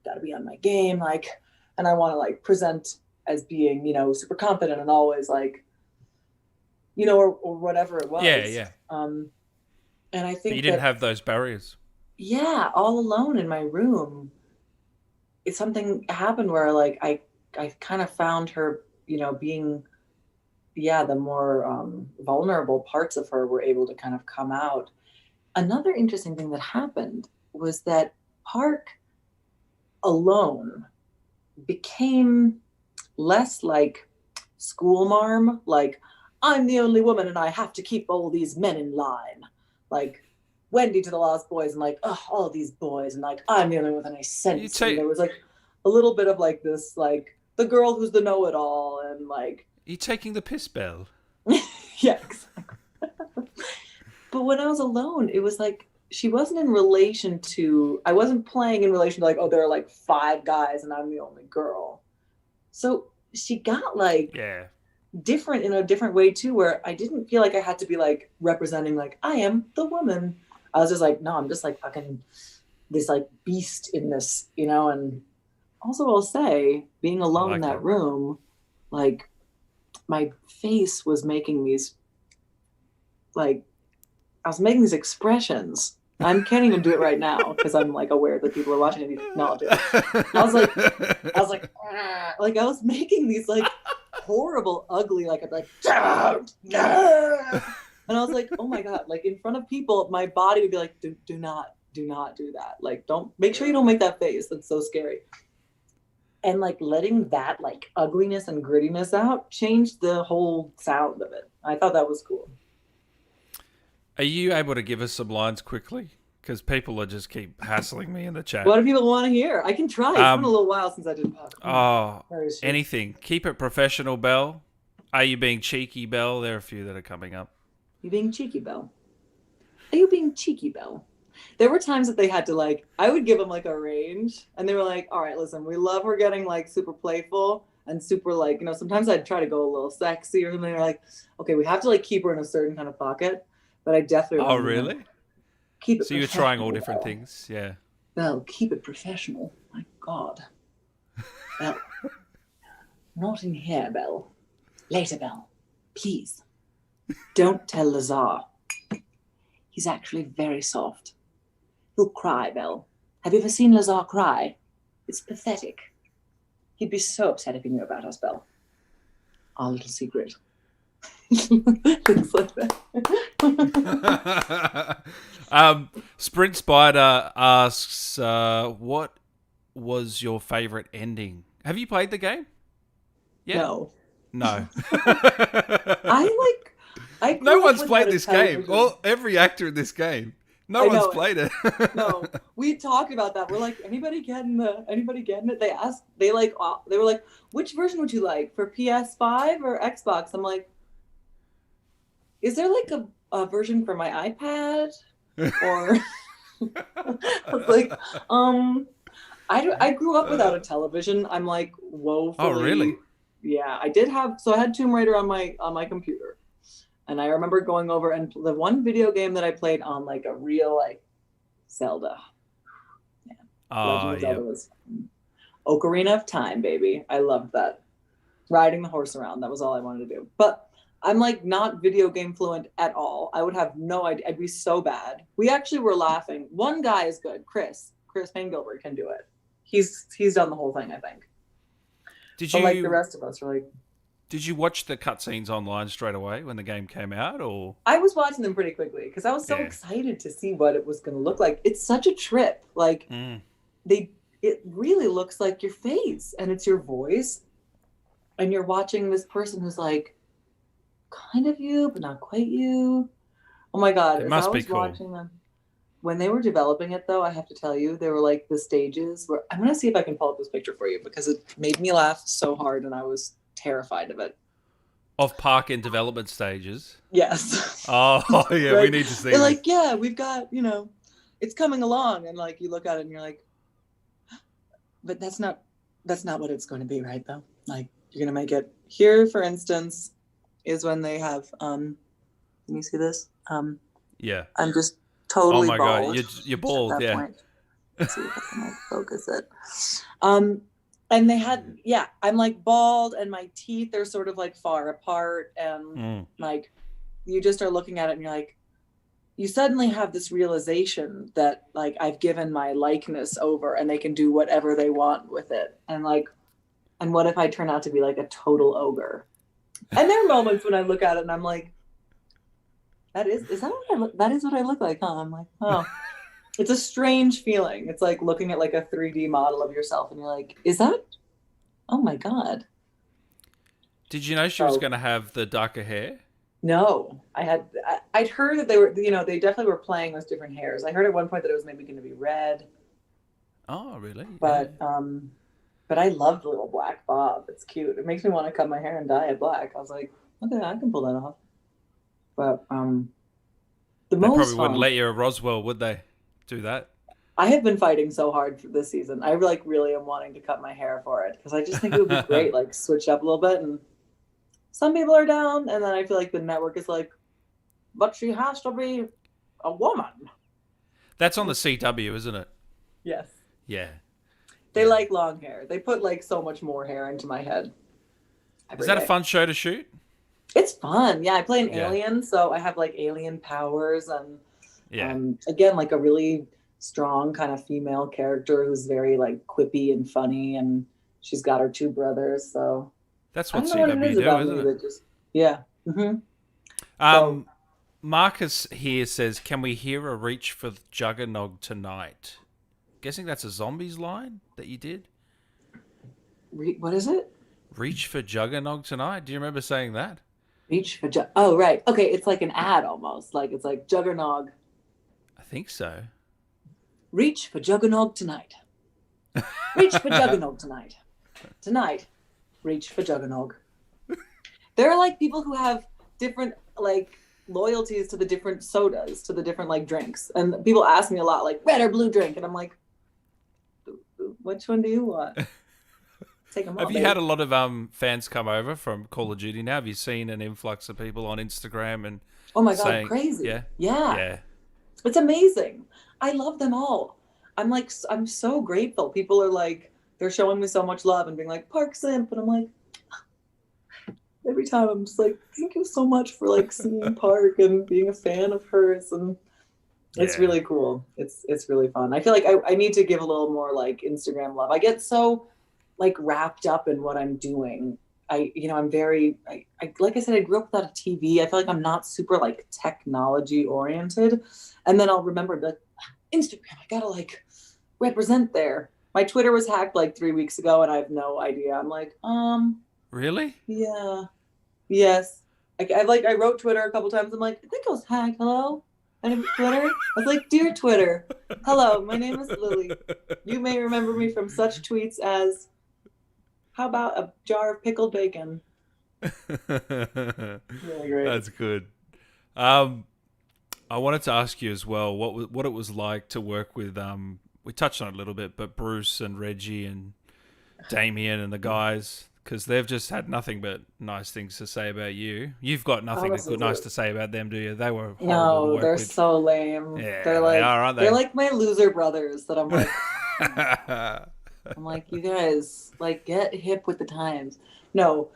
gotta be on my game. Like, and I want to like present as being, super confident and always like, or whatever it was. Yeah. And I But think you didn't that, have those barriers. all alone in my room, it's something happened where like I kind of found her, being, the more vulnerable parts of her were able to kind of come out. Another interesting thing that happened was that Park alone became less like school marm, like I'm the only woman and I have to keep all these men in line, like Wendy to the Lost Boys, and like, oh, all these boys, and like I'm the only one with any sense. And there was like a little bit of like this, like the girl who's the know-it-all, and like you taking the piss, Belle? yeah, exactly. But when I was alone, it was like she wasn't in relation to. I wasn't playing in relation to like, oh, there are like 5 guys and I'm the only girl. So she got like different in a different way too, where I didn't feel like I had to be like representing like I am the woman. I was just like, no, I'm just like fucking this like beast in this, and also I'll say being alone in that room, like my face was making these like I was making these expressions. I can't even do it right now because I'm like aware that people are watching and acknowledge it. I was like, ah. Like I was making these like horrible, ugly, like I'd be like, and I was like, oh my god, like in front of people, my body would be like, do not do that. Like, don't make sure you don't make that face. That's so scary. and like letting that like ugliness and grittiness out changed the whole sound of it. I thought that was cool. Are you able to give us some lines quickly? Because people are just keep hassling me in the chat. What do people want to hear? I can try. It's been a little while since I did Puck. Oh, anything. Keep it professional, Belle. Are you being cheeky, Belle? There are a few that are coming up. You being cheeky, Belle? Are you being cheeky, Belle? There were times that they had to like, I would give them like a range, and they were like, all right, listen, we love her getting like super playful and super like, you know, sometimes I'd try to go a little sexy or something. They're like, okay, we have to like keep her in a certain kind of pocket, but I definitely. Oh, really? Keep it. So you're trying all different things, yeah. Belle, keep it professional. My God. Belle. Not in here, Belle. Later, Belle. Please. Don't tell Lazar. He's actually very soft. He'll cry, Belle. Have you ever seen Lazar cry? It's pathetic. He'd be so upset if he knew about us, Belle. Our little secret. Things like that. Sprint Spider asks, what was your favorite ending? Have you played the game? Yeah. No. No one's played this game. Well, every actor in this game. No one's played it. No, we talked about that. We're like, anybody getting it? They were like, which version would you like, for PS5 or Xbox? I'm like, is there like a version for my iPad? Or I was like, I grew up without a television. I'm like woefully. Oh, really? Yeah, I had Tomb Raider on my computer. And I remember going over, and the one video game that I played on like a real like Zelda. Yeah. Legend of Zelda was Ocarina of Time, baby. I loved that. Riding the horse around, that was all I wanted to do. But I'm like not video game fluent at all. I would have no idea. I'd be so bad. We actually were laughing. One guy is good. Chris Payne Gilbert can do it. He's done the whole thing, I think. But like the rest of us are like. Did you watch the cutscenes online straight away when the game came out, or? I was watching them pretty quickly because I was so excited to see what it was going to look like. It's such a trip. Like it really looks like your face, and it's your voice, and you're watching this person who's like kind of you, but not quite you. Oh my God. It must be cool. Watching them. When they were developing it, though, I have to tell you, there were like the stages where I'm going to see if I can pull up this picture for you because it made me laugh so hard and I was terrified of it. Of park in development stages? Yes. Oh, yeah, right? We need to see They're like, yeah, we've got, it's coming along. And like, you look at it and you're like, but that's not what it's going to be, right, though? Like, you're going to make it. Here, for instance, is when they have, can you see this? Yeah. I'm just totally bald. Oh my God, you're bald, yeah. Point. Let's see if I can like focus it. And they had, I'm like bald and my teeth are sort of like far apart and like you just are looking at it and you're like, you suddenly have this realization that like I've given my likeness over and they can do whatever they want with it. And like, and what if I turn out to be like a total ogre? And there are moments when I look at it and I'm like, that is what I look like, huh? I'm like, oh. It's a strange feeling. It's like looking at like a 3D model of yourself and you're like, is that? Oh my God. Did you know she was going to have the darker hair? No. I'd heard that they were, they definitely were playing with different hairs. I heard at one point that it was maybe going to be red. Oh, really? But I loved little black bob. It's cute. It makes me want to cut my hair and dye it black. I was like, okay, I can pull that off. But they probably wouldn't let you a Roswell, would they? Do that. I have been fighting so hard for this season. I like really am wanting to cut my hair for it because I just think it would be great, like switch up a little bit. And some people are down, and then I feel like the network is like, but she has to be a woman. That's on the CW, isn't it? Yes. Yeah. They like long hair. They put like so much more hair into my head. Is that a fun show to shoot? It's fun. Yeah, I play an alien, so I have like alien powers and. Again, like a really strong kind of female character who's very like quippy and funny, and she's got her two brothers. So that's what CW do, isn't it? Yeah. Mm-hmm. Marcus here says, "Can we hear a reach for Juggernog tonight?" Guessing that's a zombies line that you did. What is it? Reach for Juggernog tonight. Do you remember saying that? Reach for Oh, right. Okay, it's like an ad almost. Like it's like Juggernog. I think so. Reach for Juggernog tonight. Reach for Juggernog tonight. Tonight, reach for Juggernog. There are like people who have different like loyalties to the different sodas, to the different like drinks. And people ask me a lot, like red or blue drink, and I'm like, which one do you want? Take them all. Have you had a lot of fans come over from Call of Duty now? Have you seen an influx of people on Instagram and Oh my God, saying, crazy. yeah, Yeah. yeah, It's amazing. I love them all. I'm so grateful. People are like, they're showing me so much love and being like, Park Simp. And I'm like, every time I'm just like, thank you so much for like seeing Park and being a fan of hers. And it's Yeah. really cool. It's really fun. I feel like I need to give a little more like Instagram love. I get so like wrapped up in what I'm doing. I'm very, like I said, I grew up without a TV. I feel like I'm not super like technology oriented. And then I'll remember like Instagram, I gotta like represent there. My Twitter was hacked like 3 weeks ago and I have no idea. I'm like, really? yeah, yes. I wrote Twitter a couple times. I'm like, I think it was hacked. Hello? And Twitter? I was like, dear Twitter, hello, my name is Lily. You may remember me from such tweets as, how about a jar of pickled bacon? Really great. That's good. I wanted to ask you as well what it was like to work with. We touched on it a little bit, but Bruce and Reggie and Damien and the guys, because they've just had nothing but nice things to say about you. You've got nothing nice to say about them, do you? They were horrible to work they're with. so lame. Yeah, they're like they are, aren't they? They're like my loser brothers that I'm like I'm like, you guys, like, get hip with the times. No,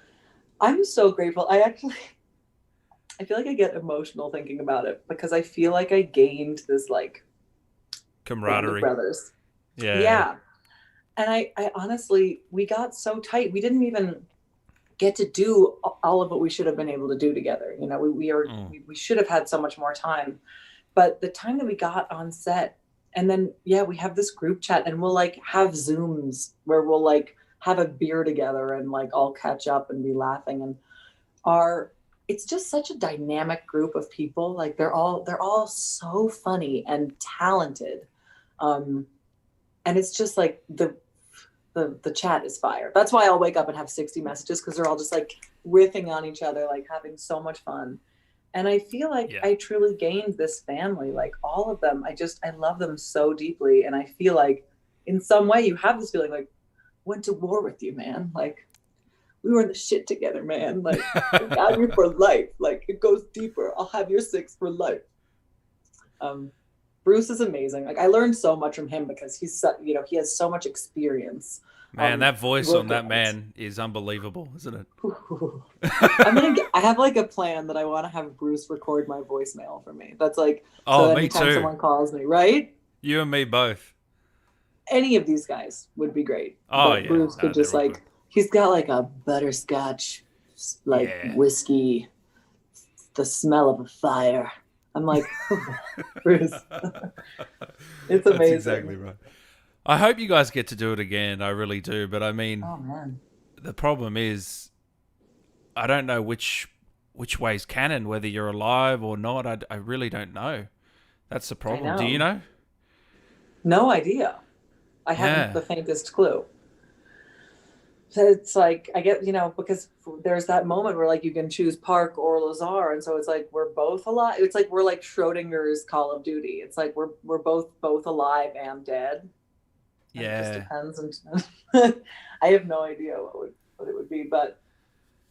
I'm so grateful. I feel like I get emotional thinking about it because I feel like I gained this like Camaraderie. Brothers. Yeah. Yeah. And I honestly, we got so tight. We didn't even get to do all of what we should have been able to do together. You know, we should have had so much more time. But the time that we got on set, and then we have this group chat and we'll like have Zooms where we'll like have a beer together and like all catch up and be laughing, and it's just such a dynamic group of people. Like they're all so funny and talented. And it's just like the chat is fire. That's why I'll wake up and have 60 messages, because they're all just like riffing on each other, like having so much fun. And I feel like I truly gained this family, like all of them. I love them so deeply. And I feel like in some way you have this feeling like, went to war with you, man. Like we were in the shit together, man. Like I got you for life. Like it goes deeper. I'll have your 6 for life. Bruce is amazing. Like I learned so much from him because he has so much experience. Man, that voice on that man is unbelievable, isn't it? I have like a plan that I want to have Bruce record my voicemail for me. That's like, so me anytime too. someone calls me, right? You and me both. Any of these guys would be great. Oh, but Bruce could just like, good. He's got like a butterscotch, like whiskey, the smell of a fire. I'm like, Bruce. It's amazing. That's exactly right. I hope you guys get to do it again. I really do. But I mean, the problem is, I don't know which way's canon, whether you're alive or not. I really don't know. That's the problem. Do you know? No idea. I haven't the faintest clue. So it's like, I get, because there's that moment where like you can choose Park or Lazar. And so it's like, we're both alive. It's like, we're like Schrodinger's Call of Duty. It's like, we're both alive and dead. Yeah. It just depends. I have no idea what it would be, but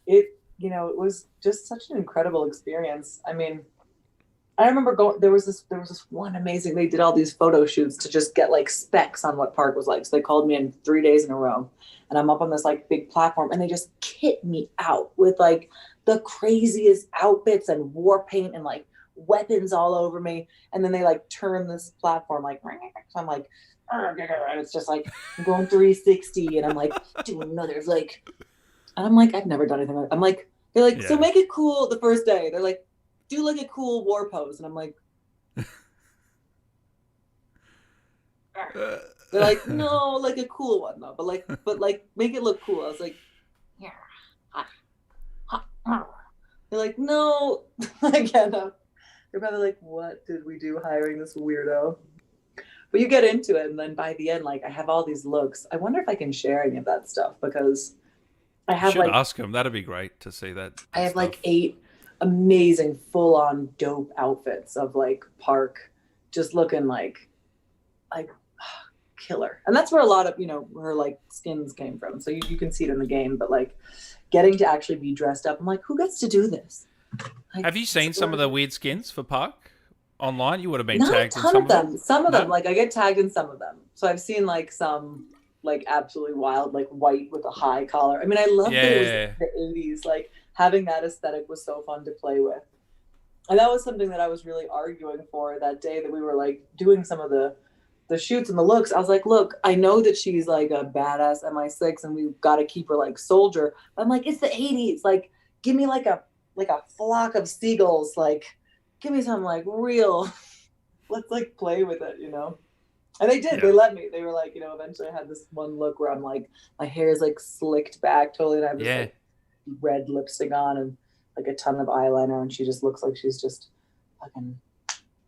it was just such an incredible experience. I mean, I remember there was this one amazing, they did all these photo shoots to just get like specs on what Park was like. So they called me in 3 days in a row, and I'm up on this like big platform, and they just kit me out with like the craziest outfits and war paint and like weapons all over me. And then they like turn this platform like, so I'm like, and it's just like I'm going 360 and I'm like doing another like, and I'm like, I've never done anything like that. I'm like, they're like, so make it cool the first day. They're like, do like a cool war pose. And I'm like, They're like, no, like a cool one though, but like make it look cool. I was like, yeah. They're like, no. Again, they're probably like, what did we do hiring this weirdo? But you get into it, and then by the end, like I have all these looks. I wonder if I can share any of that stuff because I You have should like ask him. That'd be great to see I that have like stuff. 8 amazing full-on dope outfits of like Park just looking like killer. And that's where a lot of, her like skins came from. So you can see it in the game, but like getting to actually be dressed up, I'm like, who gets to do this? Like, Have you seen some of the weird skins for Park online? You would have been not a tagged in ton some of of them. them. Some of them, No. like I get tagged in some of them. So I've seen like some like absolutely wild, like white with a high collar. I mean, I love that it was Yeah. the 80s. Like having that aesthetic was so fun to play with. And that was something that I was really arguing for that day that we were like doing some of the shoots and the looks. I was like, look, I know that she's like a badass MI6 and we've got to keep her like soldier. But I'm like, it's the 80s. Like, give me like a flock of seagulls. Like, give me something like real. Let's like play with it. And they did. Yeah. They let me. They were like, eventually I had this one look where I'm like, my hair is like slicked back totally, and I have this Yeah. like red lipstick on and like a ton of eyeliner, and she just looks like she's just fucking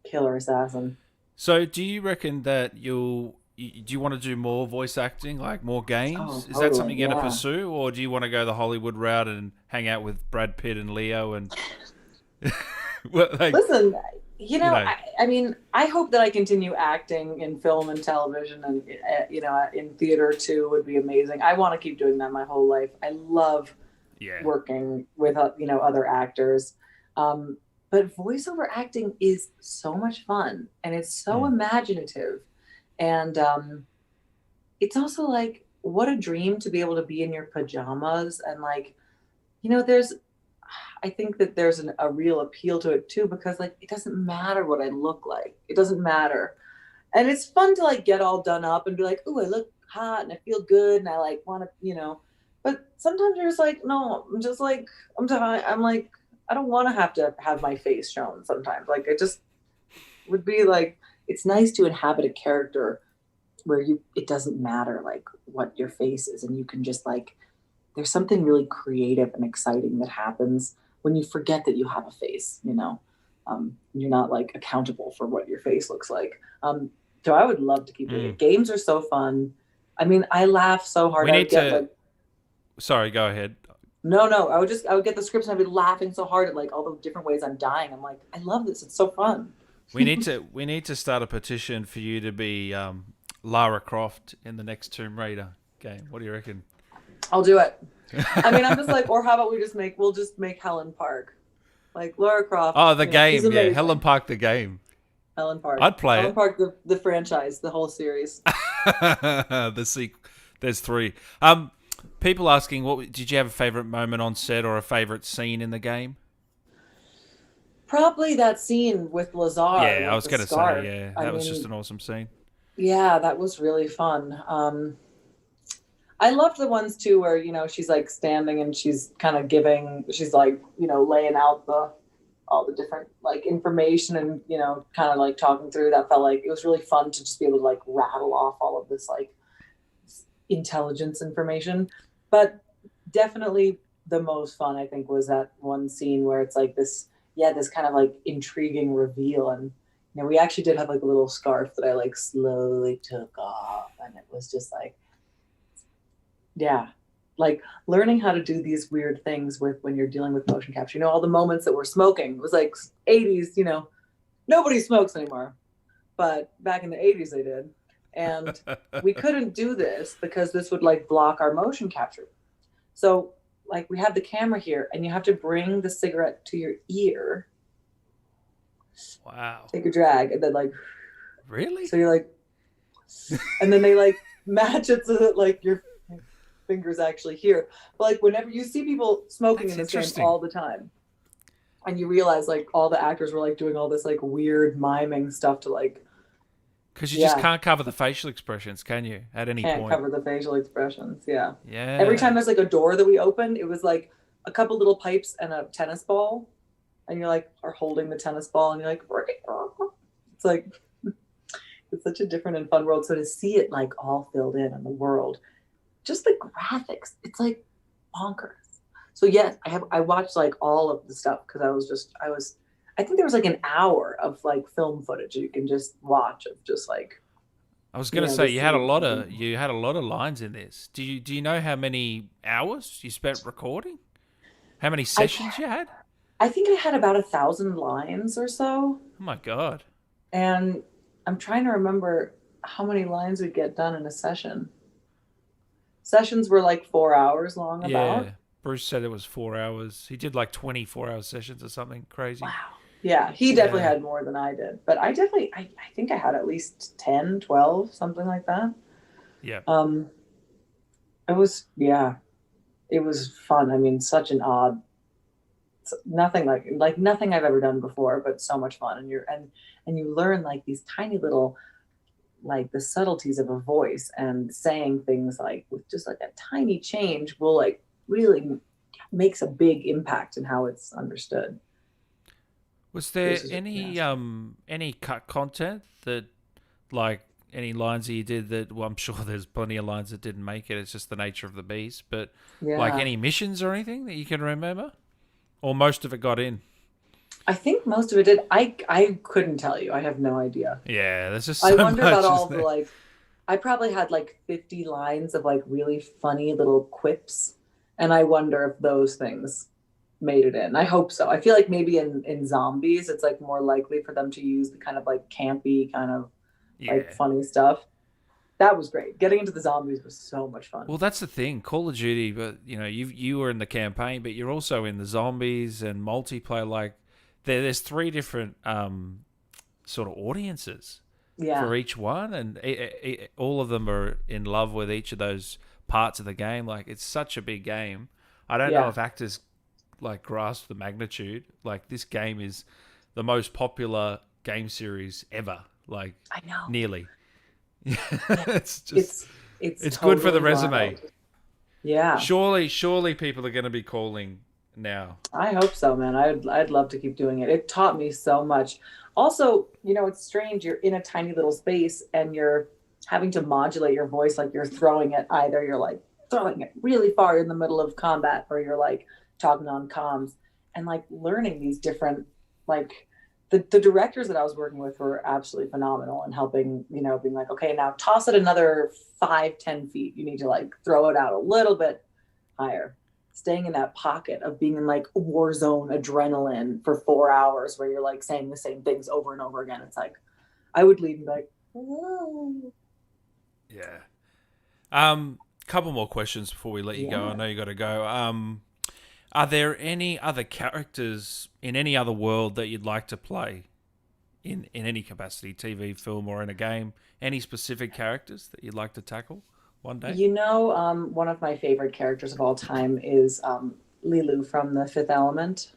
killer assassin. So, do you reckon that do you want to do more voice acting, like more Oh, games? Is that totally. something you're going to Yeah. pursue, or do you want to go the Hollywood route and hang out with Brad Pitt and Leo and well, like Listen, you know? I mean, I hope that I continue acting in film and television, and in theater too would be amazing. I want to keep doing that my whole life. I love Yeah. working with other actors. Um, but voiceover acting is so much fun, and it's so Mm. imaginative, and it's also like what a dream to be able to be in your pajamas and like there's I think that there's a real appeal to it too because like it doesn't matter what I look like. It doesn't matter. And it's fun to like get all done up and be like, "Ooh, I look hot and I feel good and I like want to. But sometimes you're just like, "No, I'm just like I'm tired. I'm like I don't want to have my face shown sometimes. Like it just would be like it's nice to inhabit a character where it doesn't matter like what your face is and you can just like there's something really creative and exciting that happens when you forget that you have a face. You're not like accountable for what your face looks like. So I would love to keep doing Mm. it. Games are so fun. I mean, I laugh so hard. We I need would get to. like, Sorry, go ahead. no. I would get the scripts and I'd be laughing so hard at like all the different ways I'm dying. I'm like, I love this. It's so fun. We need to start a petition for you to be Lara Croft in the next Tomb Raider game. What do you reckon? I'll do it. I mean, I'm just like, or how about we'll just make Helen Park, like Laura Croft. Oh, the She's game, yeah, Helen amazing. Park, the game. Helen Park. I'd play Helen it. Park, the franchise, the whole series. The sequel. There's three. People asking, what did you have a favorite moment on set or a favorite scene in the game? Probably that scene with Lazar Yeah, I with was the gonna say, scarf. yeah, I that was just mean, an awesome scene. yeah, that was really fun. I loved the ones too where she's like standing and she's kind of she's like laying out all the different like information and kind of like talking through. That felt like it was really fun to just be able to like rattle off all of this like intelligence information. But definitely the most fun I think was that one scene where it's like this kind of like intriguing reveal. And we actually did have like a little scarf that I like slowly took off, and it was just like, yeah, like learning how to do these weird things with when you're dealing with motion capture. All the moments that we're smoking, it was like 80s. Nobody smokes anymore, but back in the 80s they did. And we couldn't do this because this would like block our motion capture. So like we have the camera here and you have to bring the cigarette to your ear, Wow. take a drag, and then like, Really? so you're like, and then they like match it so that like your fingers actually here. But like whenever you see people smoking That's in this game interesting. all the time, and you realize like all the actors were like doing all this like weird miming stuff to like, Because you just yeah, can't cover the facial expressions, can you? At any can't point. cover the facial expressions. Yeah. Every Yeah. time there's like a door that we open, it was like a couple little pipes and a tennis ball, and you're like are holding the tennis ball, and you're like, it's like It's such a different and fun world. So to see it like all filled in the world, just the graphics, it's like bonkers. So yes, I watched like all of the stuff because I think there was like an hour of like film footage you can just watch of just like, I was going to the say you had a city. lot of lines in this. Do you know how many hours you spent recording? How many I sessions you had? I think I had about 1,000 lines or so, Oh my god. and I'm trying to remember how many lines would get done in a session. Sessions were like 4 hours long Yeah. about. Bruce said it was 4 hours. He did like 24-hour sessions or something crazy. Wow. Yeah, he definitely Yeah. had more than I did, but I think I had at least 10, 12, something like that. Yeah. Um, it was, yeah, it was fun. I mean, such an odd, nothing like nothing I've ever done before, but so much fun. And you learn like these tiny little, like the subtleties of a voice, and saying things like with just like a tiny change will like really makes a big impact in how it's understood. Was Bruce there is any master. cut content that, like, any lines that you did that, well, I'm sure there's plenty of lines that didn't make it. It's just the nature of the beast. But like Yeah. any missions or anything that you can remember? Or most of it got in? I think most of it did. I couldn't tell you. I have no idea. Yeah, there's just I so wonder about much, all isn't the there? like I probably had like 50 lines of like really funny little quips, and I wonder if those things made it in. I hope so. I feel like maybe in zombies it's like more likely for them to use the kind of like campy kind of like Yeah. funny stuff. That was great. Getting into the zombies was so much fun. Well, that's the thing. Call of Duty, but you were in the campaign, but you're also in the zombies and multiplayer. Like there's three different sort of audiences Yeah. for each one, and all of them are in love with each of those parts of the game. Like it's such a big game. I don't know Yeah. if actors like grasp the magnitude. Like this game is the most popular game series ever. Like I know. nearly. Yeah. it's just It's it's good for the totally resume. wild. Yeah. Surely people are going to be calling now. I hope so, man. I'd love to keep doing it. It taught me so much. Also, it's strange. You're in a tiny little space and you're having to modulate your voice like you're throwing it. Either you're like throwing it really far in the middle of combat, or you're like talking on comms, and like learning these different, like the directors that I was working with were absolutely phenomenal and helping, being like, okay, now toss it another 5, 10 feet. You need to like throw it out a little bit higher, staying in that pocket of being in like war zone adrenaline for 4 hours where you're like saying the same things over and over again. It's like I would leave and be like, oh. Yeah. Couple more questions before we let you go. I Yeah. know you got to go. Are there any other characters in any other world that you'd like to play in any capacity, TV, film, or in a game? Any specific characters that you'd like to tackle one day? One of my favorite characters of all time is Lilu from The Fifth Element.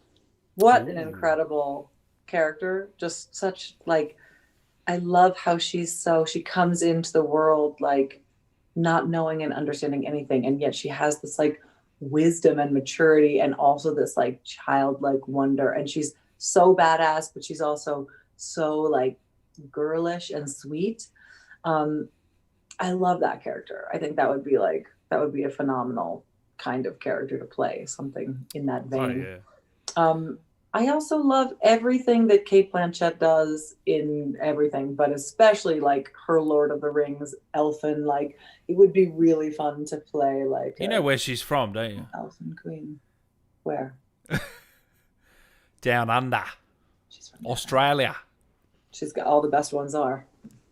What an Ooh. incredible character. Just such like I love how she comes into the world like not knowing and understanding anything, and yet she has this like wisdom and maturity, and also this like childlike wonder, and she's so badass, but she's also so like girlish and sweet. um I love that character. I think that would be a phenomenal kind of character to play, something in that Oh vein. yeah. um I also love everything that Kate Blanchett does in everything, but especially like her Lord of the Rings elfin. Like it would be really fun to play like You know a where she's from, don't you? elfin queen. Where? Down under, She's from down under. Australia. She's got all the best ones are.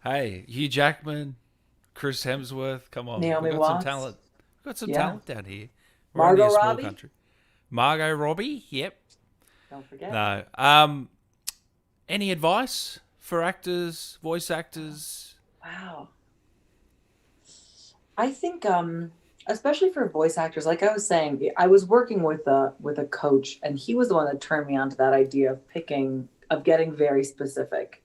Hey, Hugh Jackman, Chris Hemsworth. Come on, we Naomi got some Watts. talent. We got some Yeah. talent down here. We're only Margot a small Robbie. country. Margot Robbie. Yep. Don't forget. No. Any advice for actors, voice actors? Wow. I think especially for voice actors, like I was saying, I was working with a coach, and he was the one that turned me on to that idea of getting very specific.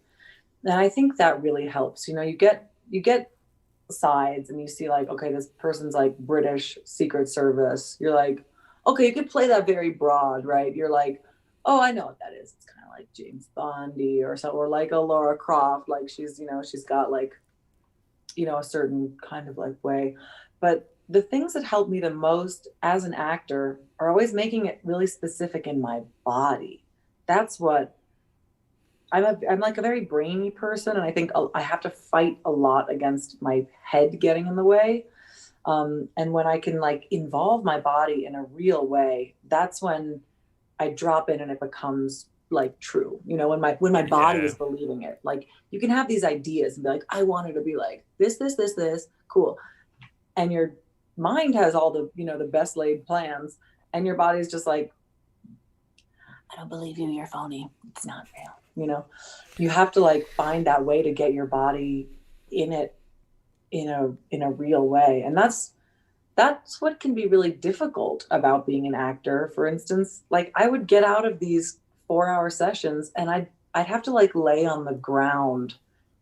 And I think that really helps. You get sides and you see like, okay, this person's like British Secret Service. You're like, okay, you could play that very broad, right? You're like, oh, I know what that is. It's kind of like James Bondy or so, or like a Laura Croft, like she's, you know, she's got like, you know, a certain kind of like way. But the things that help me the most as an actor are always making it really specific in my body. That's what I'm like a very brainy person, and I think I have to fight a lot against my head getting in the way. And when I can like involve my body in a real way, that's when I drop in and it becomes like true. You know, when my body Yeah. is believing it. Like you can have these ideas and be like, I want it to be like this, cool. And your mind has all the, you know, the best laid plans, and your body's just like, I don't believe you, you're phony. It's not real. You know, you have to like find that way to get your body in it in a real way. And that's what can be really difficult about being an actor. For instance, like I would get out of these 4-hour sessions and I'd have to like lay on the ground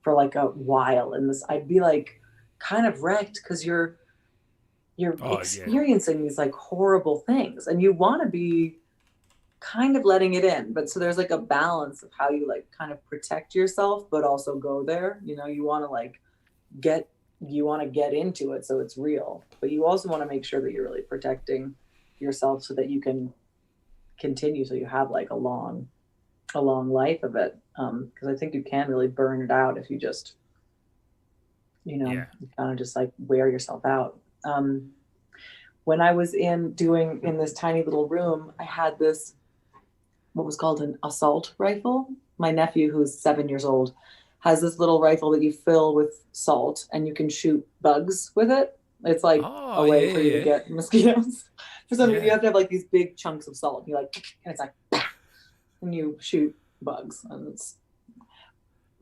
for like a while, and this I'd be like kind of wrecked because you're Oh yeah. experiencing these like horrible things and you want to be kind of letting it in, but so there's like a balance of how you like kind of protect yourself but also go there, you know, you want to like get you want to get into it so it's real, but you also want to make sure that you're really protecting yourself so that you can continue, so you have like a long life of it, because I think you can really burn it out if you just, you know, Yeah. you kind of just like wear yourself out. When I was in this tiny little room, I had this what was called an assault rifle. My nephew, who's 7 years old, has this little rifle that you fill with salt and you can shoot bugs with it. It's like Oh a way yeah, for you to yeah. get mosquitoes. For some reason, you Yeah. have to have like these big chunks of salt. And you like, and it's like, and you shoot bugs. And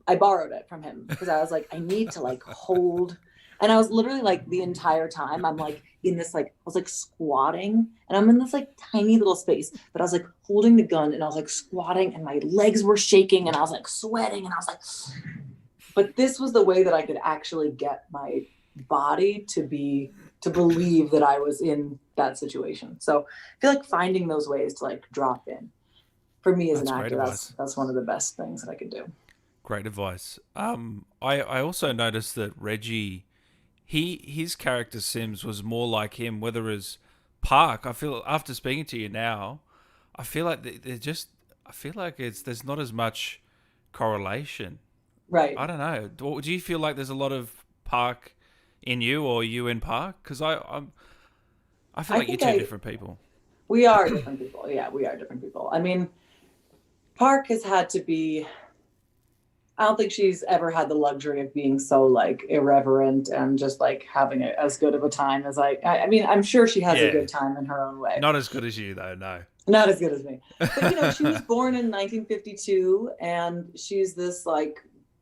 I borrowed it from him because I was like, I need to like hold. And I was literally like the entire time, I'm like in this, like, I was like squatting and I'm in this like tiny little space, but I was like holding the gun and I was like squatting and my legs were shaking and I was like sweating and I was like, but this was the way that I could actually get my body to believe that I was in that situation. So I feel like finding those ways to like drop in for me as an That's great actor, advice. that's one of the best things that I could do. Great advice. I also noticed that Reggie, his character Sims was more like him. Whether it's Park, I feel after speaking to you now, I feel like they're just. I feel like there's not as much correlation. Right. I don't know. Do you feel like there's a lot of Park in you, or you in Park? Because I feel I like you're think two I different people. We are different people. Yeah, we are different people. I mean, Park has had to be, I don't think she's ever had the luxury of being so like irreverent and just like having as good of a time as I mean, I'm sure she has a Yeah, good time in her own way. not as good as you though. No. Not as good as me. But you know, she was born in 1952 and she's this like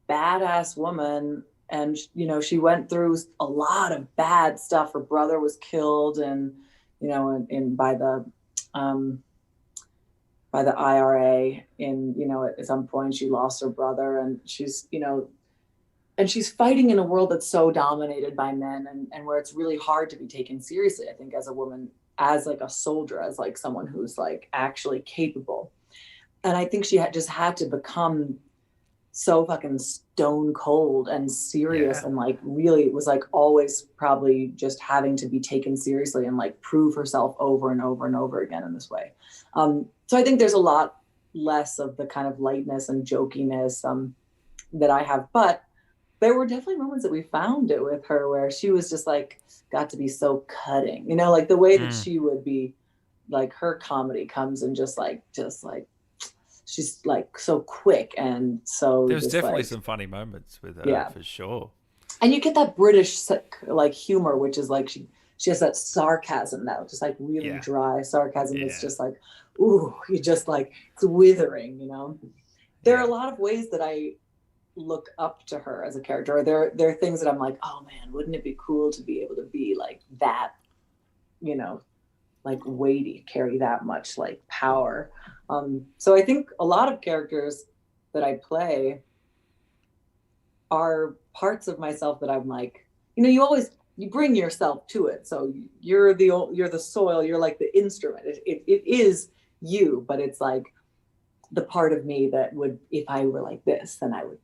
badass woman. And you know, she went through a lot of bad stuff. Her brother was killed, and you know, um, by the IRA. In, you know, at some point she lost her brother, and she's, you know, and she's fighting in a world that's so dominated by men, and where it's really hard to be taken seriously, I think, as a woman, as like a soldier, as like someone who's like actually capable. And I think she just had to become so fucking stone cold and serious, Yeah, and like really it was like always probably just having to be taken seriously and like prove herself over and over and over again in this way. So I think there's a lot less of the kind of lightness and jokiness that I have, but there were definitely moments that we found it with her where she was just like got to be so cutting, you know, like the way that mm. she would be, like her comedy comes and just like she's like so quick and so There was just definitely like, some funny moments with her yeah. for sure. And you get that British like humor, which is like she has that sarcasm now, just like really Yeah, dry sarcasm that's yeah, just like, ooh, you just like, it's withering, you know. There are yeah. a lot of ways that I look up to her as a character, or there are things that I'm like, oh man, wouldn't it be cool to be able to be like that, you know, like weighty, carry that much like power. So I think a lot of characters that I play are parts of myself that I'm like, you know, you bring yourself to it. So you're the soil, you're like the instrument. It is you, but it's like the part of me that would, if I were like this, then I would,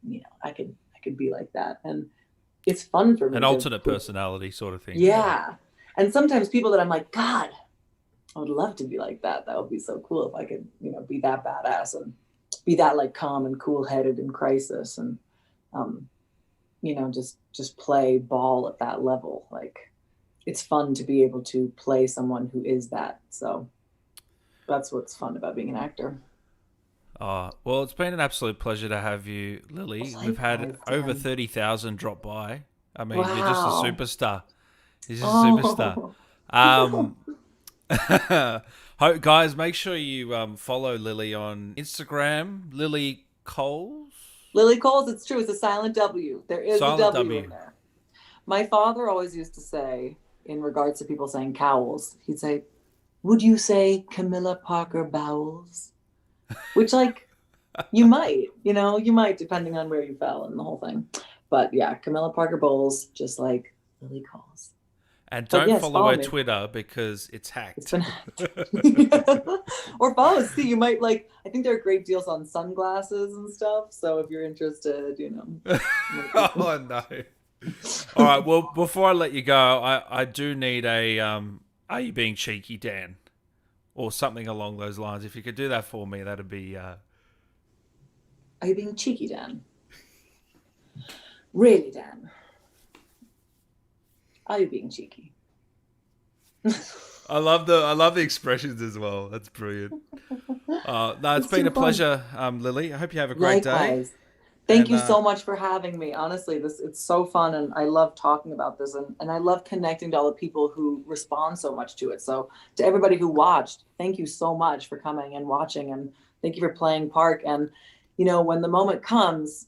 I could be like that. And it's fun for me An to alternate personality sort of thing. yeah. And sometimes people that I'm like, God, I would love to be like that. That would be so cool if I could, be that badass and be that like calm and cool headed in crisis and, just play ball at that level. Like it's fun to be able to play someone who is that. So that's what's fun about being an actor. Well, it's been an absolute pleasure to have you, Lily. We've had over 30,000 drop by. I mean, wow. You're just a superstar. You're just a superstar. Guys, make sure you follow Lily on Instagram, Lily Coles. Lily Coles, it's true. It's a silent W. There is silent a W in there. My father always used to say, in regards to people saying Cowles, he'd say, would you say Camilla Parker Bowles? Which, like, you might, depending on where you fell and the whole thing. But yeah, Camilla Parker Bowles, just like Lily Coles. And don't follow her Twitter because it's hacked. It's been hacked. Or follow us. See, you might like, I think there are great deals on sunglasses and stuff. So if you're interested, Oh, no. All right. Well, before I let you go, I do need a, are you being cheeky, Dan? Or something along those lines. If you could do that for me, that'd be... Are you being cheeky, Dan? Really, Dan? Are you being cheeky? I love the expressions as well. That's brilliant. No, it's been a pleasure, Lily. I hope you have a great day. Thank you so much for having me. Honestly, it's so fun, and I love talking about this, and I love connecting to all the people who respond so much to it. So to everybody who watched, thank you so much for coming and watching, and thank you for playing Park. And when the moment comes,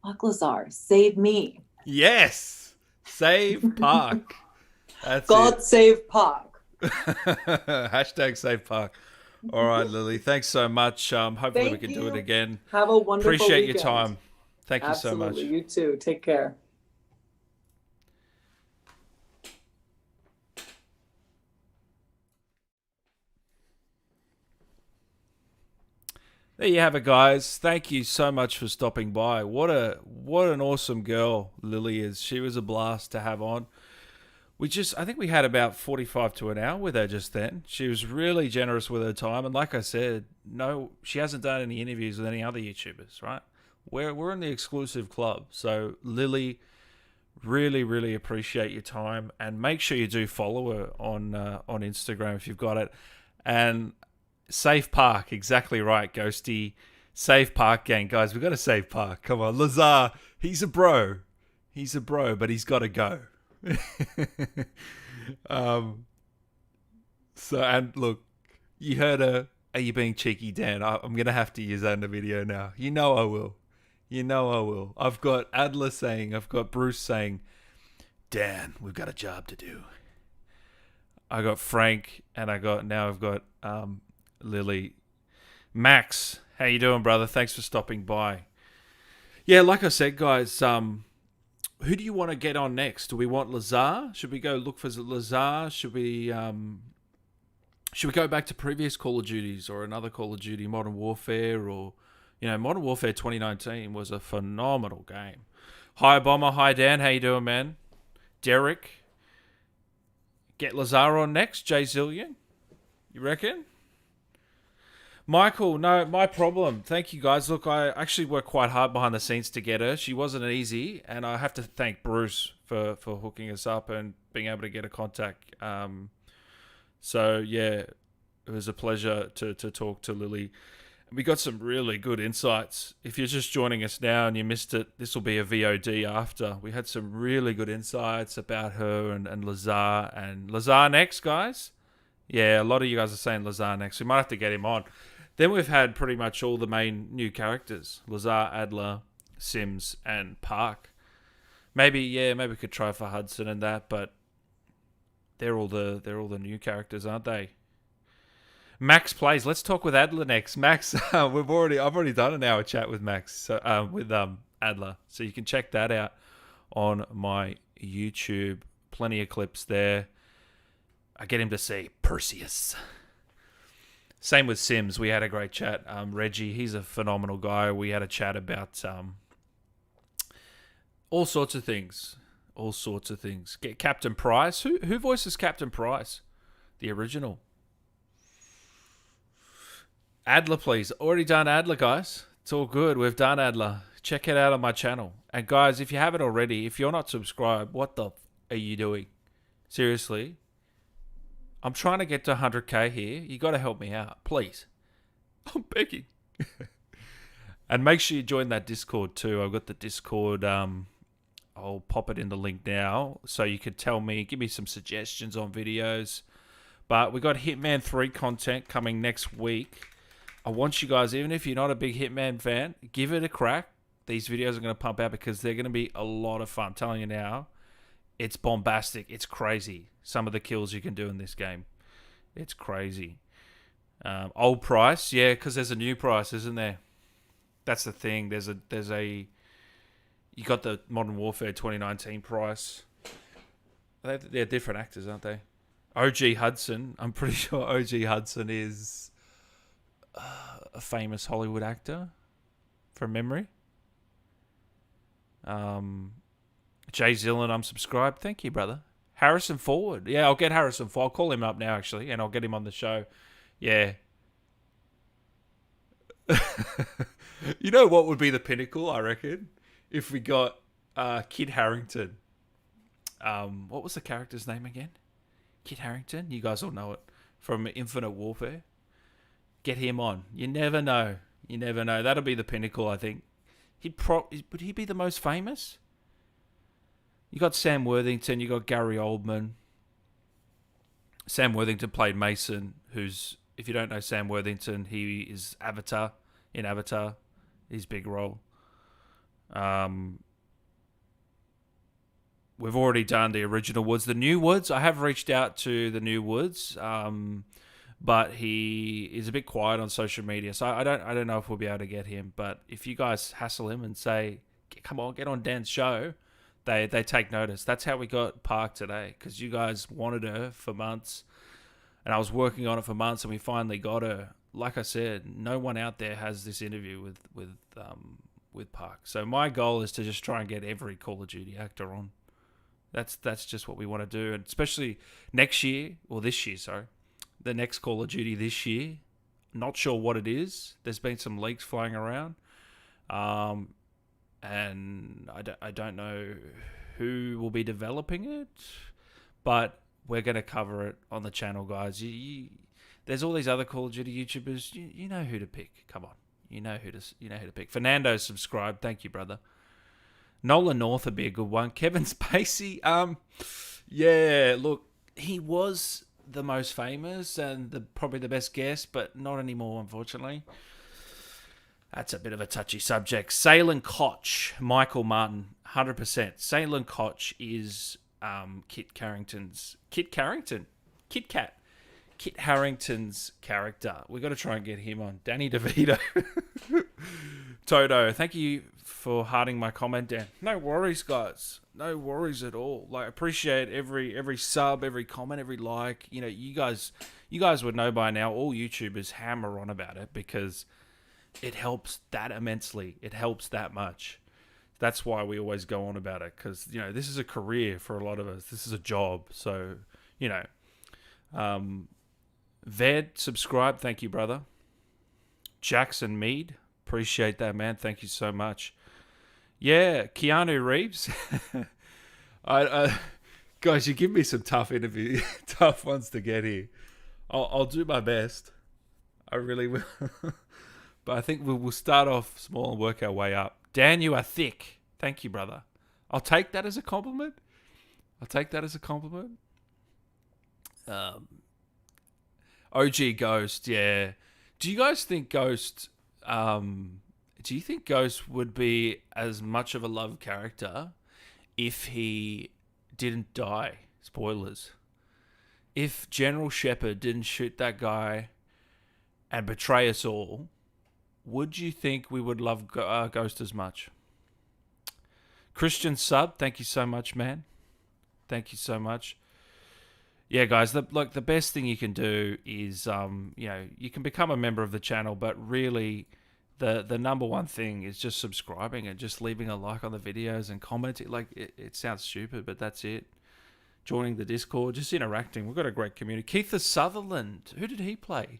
fuck Lazar, save me. Yes, save Park. That's God it. Save Park. Hashtag save Park. All right, Lily. Thanks so much. Hopefully we can do it again. Have a wonderful Appreciate weekend. your time. Thank you so much. You too. Take care. There you have it, guys. Thank you so much for stopping by. What an awesome girl Lily is. She was a blast to have on. I think we had about 45 to an hour with her just then. She was really generous with her time. And like I said, no, she hasn't done any interviews with any other YouTubers, right? We're in the exclusive club. So Lily, really, really appreciate your time. And make sure you do follow her on Instagram if you've got it. And save Park, exactly right, Ghosty. Save Park, gang. Guys, we've got to save Park. Come on, Lazar, he's a bro. He's a bro, but he's got to go. And look, you heard her. Are you being cheeky, Dan? I'm gonna have to use that in the video now. I will. I will. I've got Adler saying, I've got Bruce saying, Dan, we've got a job to do. I got Frank, and I've got Lily. Max, how you doing, brother? Thanks for stopping by. Yeah, like I said, guys, who do you want to get on next? Do we want Lazar? Should we go look for Lazar? Should we go back to previous Call of Duties or another Call of Duty, Modern Warfare, or Modern Warfare 2019 was a phenomenal game. Hi Bomber, hi Dan, how you doing, man? Derek, get Lazar on next. Jay Zillion, you reckon? Michael, no, my problem. Thank you, guys. Look, I actually worked quite hard behind the scenes to get her. She wasn't easy, and I have to thank Bruce for hooking us up and being able to get a contact. So, yeah, it was a pleasure to talk to Lily. We got some really good insights. If you're just joining us now and you missed it, this will be a VOD after. We had some really good insights about her and Lazar. And Lazar next, guys? Yeah, a lot of you guys are saying Lazar next. We might have to get him on. Then we've had pretty much all the main new characters. Lazar, Adler, Sims, and Park. Maybe we could try for Hudson and that, but they're all the new characters, aren't they? Max plays. Let's talk with Adler next. Max, I've already done an hour chat with Max, so, with Adler, so you can check that out on my YouTube. Plenty of clips there. I get him to say Perseus. Same with Sims. We had a great chat. Reggie, he's a phenomenal guy. We had a chat about all sorts of things. All sorts of things. Get Captain Price. Who voices Captain Price? The original. Adler, please. Already done Adler, guys. It's all good. We've done Adler. Check it out on my channel. And guys, if you haven't already, if you're not subscribed, what the are you doing? Seriously. I'm trying to get to 100k here. You got to help me out, please. I'm begging. And make sure you join that Discord too. I've got the Discord. I'll pop it in the link now so you could tell me, give me some suggestions on videos. But we got Hitman 3 content coming next week. I want you guys, even if you're not a big Hitman fan, give it a crack. These videos are going to pump out because they're going to be a lot of fun. I'm telling you now, it's bombastic. It's crazy. Some of the kills you can do in this game. It's crazy. Old price, yeah, because there's a new price, isn't there? That's the thing. There's a. You got the Modern Warfare 2019 price. They're different actors, aren't they? OG Hudson. I'm pretty sure OG Hudson is a famous Hollywood actor from memory. Jay Zillan, I'm subscribed. Thank you, brother. Harrison Ford. Yeah, I'll get Harrison Ford. I'll call him up now, actually, and I'll get him on the show. Yeah. You know what would be the pinnacle, I reckon? If we got Kit Harington. What was the character's name again? Kit Harington? You guys all know it. From Infinite Warfare. Get him on. You never know. You never know. That'll be the pinnacle, I think. Would he be the most famous? You got Sam Worthington. You got Gary Oldman. Sam Worthington played Mason, who's, if you don't know Sam Worthington, he is Avatar in Avatar. His big role. We've already done the original Woods. The new Woods, I have reached out to the new Woods, but he is a bit quiet on social media, so I don't know if we'll be able to get him. But if you guys hassle him and say, "Come on, get on Dan's show," they take notice. That's how we got Park today, because you guys wanted her for months, and I was working on it for months, and we finally got her. Like I said, no one out there has this interview with Park. So my goal is to just try and get every Call of Duty actor on. That's just what we want to do, and especially next year, or this year, sorry. The next Call of Duty this year. Not sure what it is. There's been some leaks flying around. And I don't know who will be developing it, but we're going to cover it on the channel, guys. There's all these other Call of Duty YouTubers. You know who to pick. Come on. You know who to pick. Fernando subscribed. Thank you, brother. Nolan North would be a good one. Kevin Spacey. Yeah, look, he was the most famous and probably the best guest, but not anymore, unfortunately. That's a bit of a touchy subject. Salen Koch, Michael Martin, 100%. Salen Koch is Kit Harington's character. We've got to try and get him on. Danny DeVito. Toto, thank you for hearting my comment, Dan. No worries, guys. No worries at all. Like, appreciate every sub, every comment, every like. You know, you guys would know by now, all YouTubers hammer on about it because it helps that immensely. It helps that much. That's why we always go on about it, because, you know, this is a career for a lot of us. This is a job. So, you know. Ved, subscribe. Thank you, brother. Jackson Mead. Appreciate that, man. Thank you so much. Yeah, Keanu Reeves. Guys, you give me some tough ones to get here. I'll do my best. I really will. But I think we'll start off small and work our way up. Dan, you are thick. Thank you, brother. I'll take that as a compliment. OG Ghost, yeah. Do you guys think Ghost... do you think Ghost would be as much of a loved character if he didn't die? Spoilers. If General Shepard didn't shoot that guy and betray us all, would you think we would love Ghost as much? Christian Sub, thank you so much, man. Thank you so much. Yeah, guys, the best thing you can do is you can become a member of the channel, but really the number one thing is just subscribing and just leaving a like on the videos and commenting. Like it sounds stupid, but that's it. Joining the Discord, just interacting. We've got a great community. Keith Sutherland, who did he play?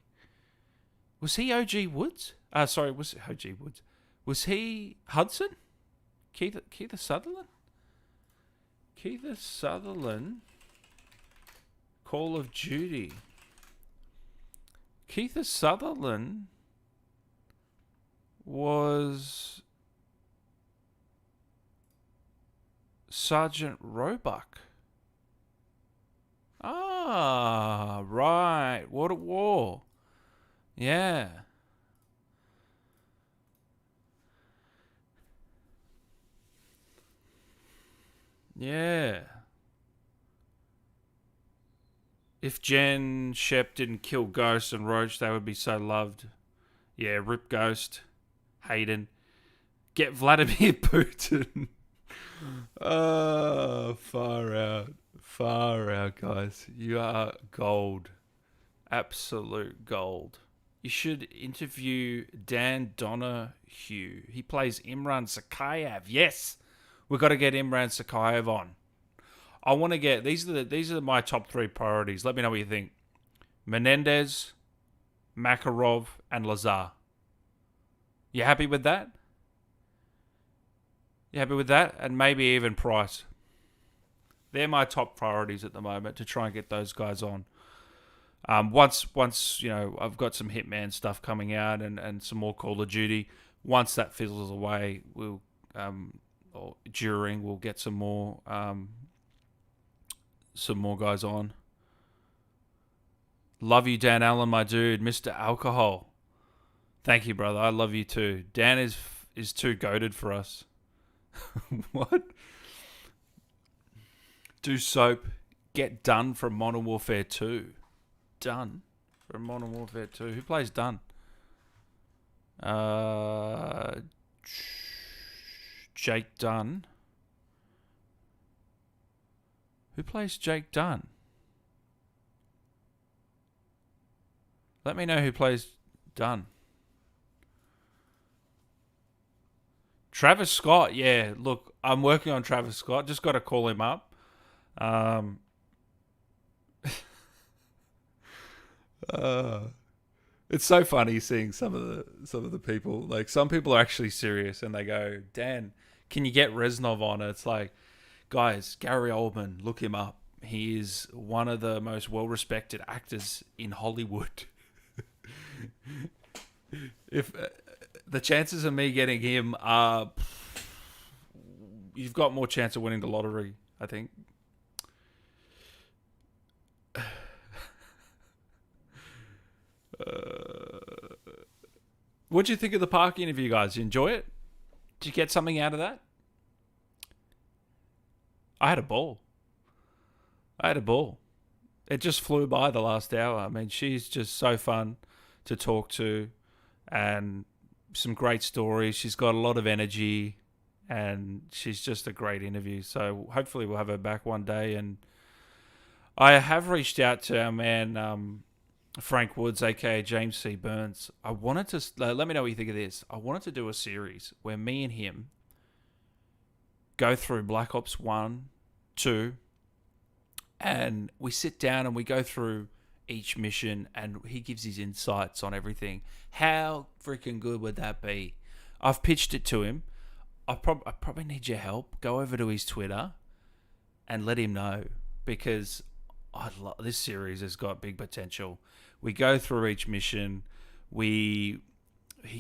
Was he OG Woods? Sorry, was it OG Woods? Was he Hudson? Keith Sutherland? Keith Sutherland. Call of Duty. Keith Sutherland was Sergeant Roebuck. Ah, right. What a war. Yeah. Yeah. If Jen Shep didn't kill Ghost and Roach, they would be so loved. Yeah, rip Ghost. Hayden. Get Vladimir Putin. Oh, far out. Far out, guys. You are gold. Absolute gold. You should interview Dan Donahue. He plays Imran Sakayev. Yes! We've got to get Imran Sakayev on. I want to get... These are my top 3 priorities. Let me know what you think. Menendez, Makarov, and Lazar. You happy with that? You happy with that? And maybe even Price. They're my top priorities at the moment to try and get those guys on. Once I've got some Hitman stuff coming out and some more Call of Duty. Once that fizzles away, we'll get some more guys on. Love you, Dan Allen, my dude, Mr. Alcohol. Thank you, brother. I love you too. Dan is too goated for us. What? Do soap. Get done from Modern Warfare 2. Done from Modern Warfare 2. Who plays Done? Jake Dunn. Who plays Jake Dunn? Let me know who plays Dunn. Travis Scott, yeah. Look, I'm working on Travis Scott. Just got to call him up. It's so funny seeing some of the people. Like, some people are actually serious and they go, Dan, can you get Reznov on? It's like, guys, Gary Oldman, look him up. He is one of the most well-respected actors in Hollywood. If the chances of me getting him are, you've got more chance of winning the lottery, I think. What'd you think of the park interview, guys? You enjoy it? Did you get something out of that? I had a ball. It just flew by the last hour. I mean, she's just so fun to talk to and some great stories. She's got a lot of energy and she's just a great interview. So hopefully we'll have her back one day. And I have reached out to our man, Frank Woods, aka James C. Burns. I wanted to let me know what you think of this. I wanted to do a series where me and him go through Black Ops 1, 2, and we sit down and we go through each mission and he gives his insights on everything. How freaking good would that be? I've pitched it to him. I probably need your help. Go over to his Twitter and let him know, because this series has got big potential. We go through each mission. He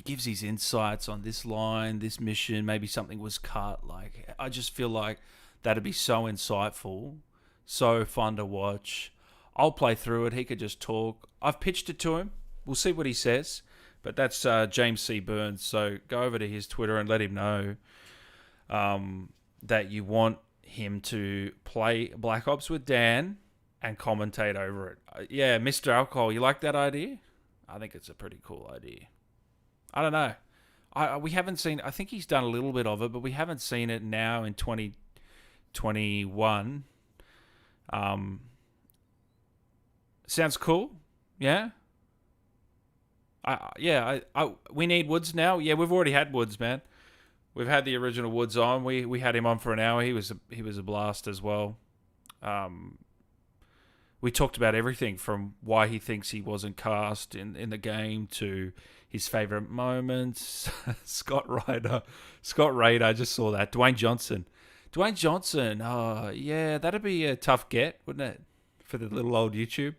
gives his insights on this line, this mission, maybe something was cut. Like, I just feel like that'd be so insightful, so fun to watch. I'll play through it. He could just talk. I've pitched it to him. We'll see what he says. But that's James C. Burns. So go over to his Twitter and let him know that you want him to play Black Ops with Dan and commentate over it. Yeah, Mr. Alcohol, you like that idea? I think it's a pretty cool idea. I don't know. We haven't seen... I think he's done a little bit of it, but we haven't seen it now in 2021. Sounds cool. Yeah. We need Woods now. Yeah, we've already had Woods, man. We've had the original Woods on. We had him on for an hour. He was a blast as well. We talked about everything from why he thinks he wasn't cast in the game to his favorite moments. Scott Raider, I just saw that. Dwayne Johnson. Oh, yeah, that'd be a tough get, wouldn't it? For the little old YouTube.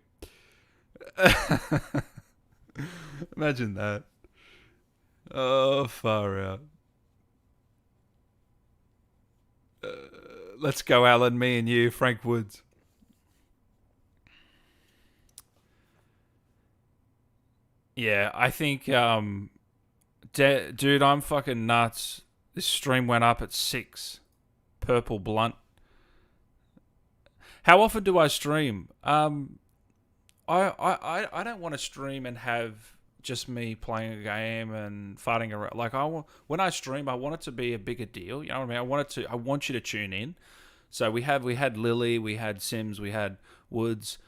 Imagine that. Oh, far out. Let's go, Alan, me and you, Frank Woods. Yeah, I think, dude, I'm fucking nuts. This stream went up at 6. Purple Blunt. How often do I stream? I don't want to stream and have just me playing a game and farting around. Like when I stream, I want it to be a bigger deal. You know what I mean? I want you to tune in. So we had Lily, we had Sims, we had Woods.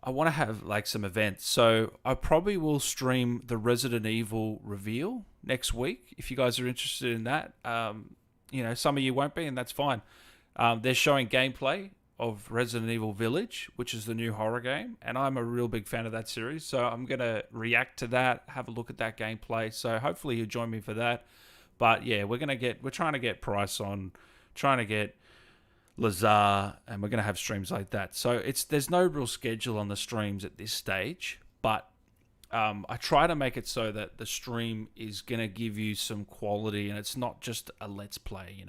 I want to have like some events. So I probably will stream the Resident Evil reveal next week if you guys are interested in that. Some of you won't be, and that's fine. They're showing gameplay of Resident Evil Village, which is the new horror game, and I'm a real big fan of that series, so I'm going to react to that, have a look at that gameplay, so hopefully you'll join me for that. But yeah, we're trying to get Price on, trying to get Lazar, and we're going to have streams like that. So there's no real schedule on the streams at this stage, but I try to make it so that the stream is going to give you some quality, and it's not just a let's play.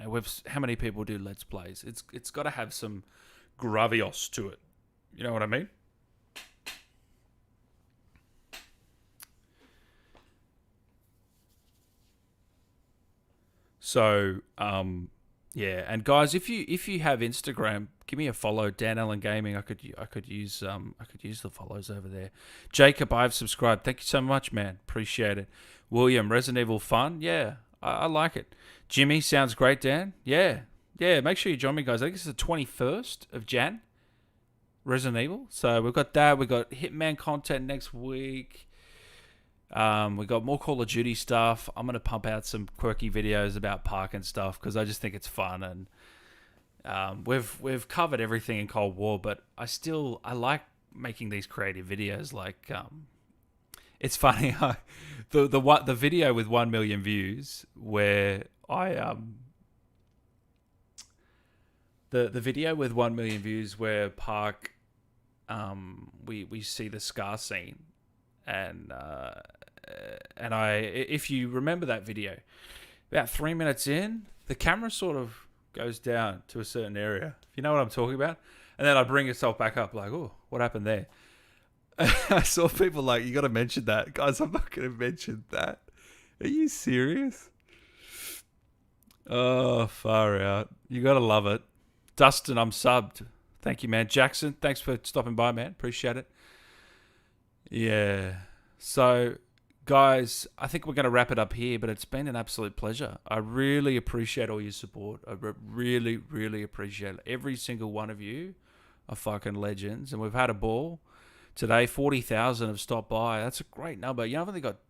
How many people do let's plays? It's got to have some gravios to it. You know what I mean? So, yeah, and guys, if you have Instagram, give me a follow, Dan Allen Gaming. I could use the follows over there. Jacob, I've subscribed. Thank you so much, man. Appreciate it. William, Resident Evil fun. Yeah, I like it. Jimmy, sounds great, Dan. Yeah. Make sure you join me, guys. I think it's the 21st of Jan. Resident Evil. So we've got that. We've got Hitman content next week. We got more Call of Duty stuff. I'm going to pump out some quirky videos about Park and stuff because I just think it's fun, and we've covered everything in Cold War, but I like making these creative videos. Like it's funny, the video with 1 million views where the video with 1 million views where Park we see the Scar scene. And if you remember that video, about 3 minutes in, the camera sort of goes down to a certain area. If you know what I'm talking about, and then I bring itself back up, like, oh, what happened there? I saw people like, you got to mention that, guys. I'm not going to mention that. Are you serious? Oh, far out. You got to love it. Dustin, I'm subbed. Thank you, man. Jackson, thanks for stopping by, man. Appreciate it. Yeah. So, guys, I think we're going to wrap it up here, but it's been an absolute pleasure. I really appreciate all your support. I really, really appreciate it. Every single one of you are fucking legends, and we've had a ball today. 40,000 have stopped by. That's a great number. You know,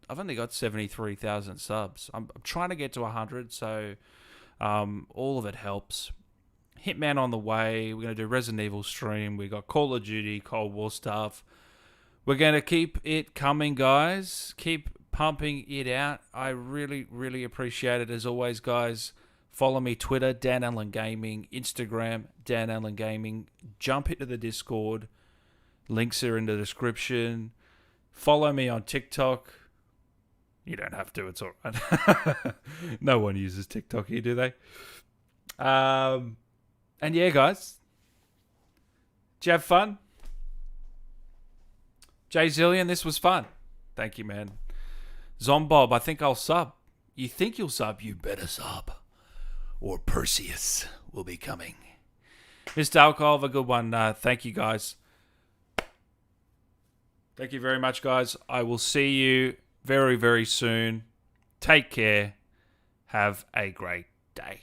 I've only got 73,000 subs. I'm trying to get to 100, so all of it helps. Hitman on the way. We're going to do Resident Evil stream. We got Call of Duty, Cold War stuff. We're going to keep it coming, guys. Keep pumping it out. I really, really appreciate it. As always, guys, follow me Twitter, Dan Allen Gaming, Instagram, Dan Allen Gaming. Jump into the Discord. Links are in the description. Follow me on TikTok. You don't have to. It's all right. No one uses TikTok here, do they? And yeah, guys. Did you have fun? Jay Zillion, this was fun. Thank you, man. Zombob, I think I'll sub. You think you'll sub? You better sub. Or Perseus will be coming. Mr. Alcohol, have a good one. Thank you, guys. Thank you very much, guys. I will see you very, very soon. Take care. Have a great day.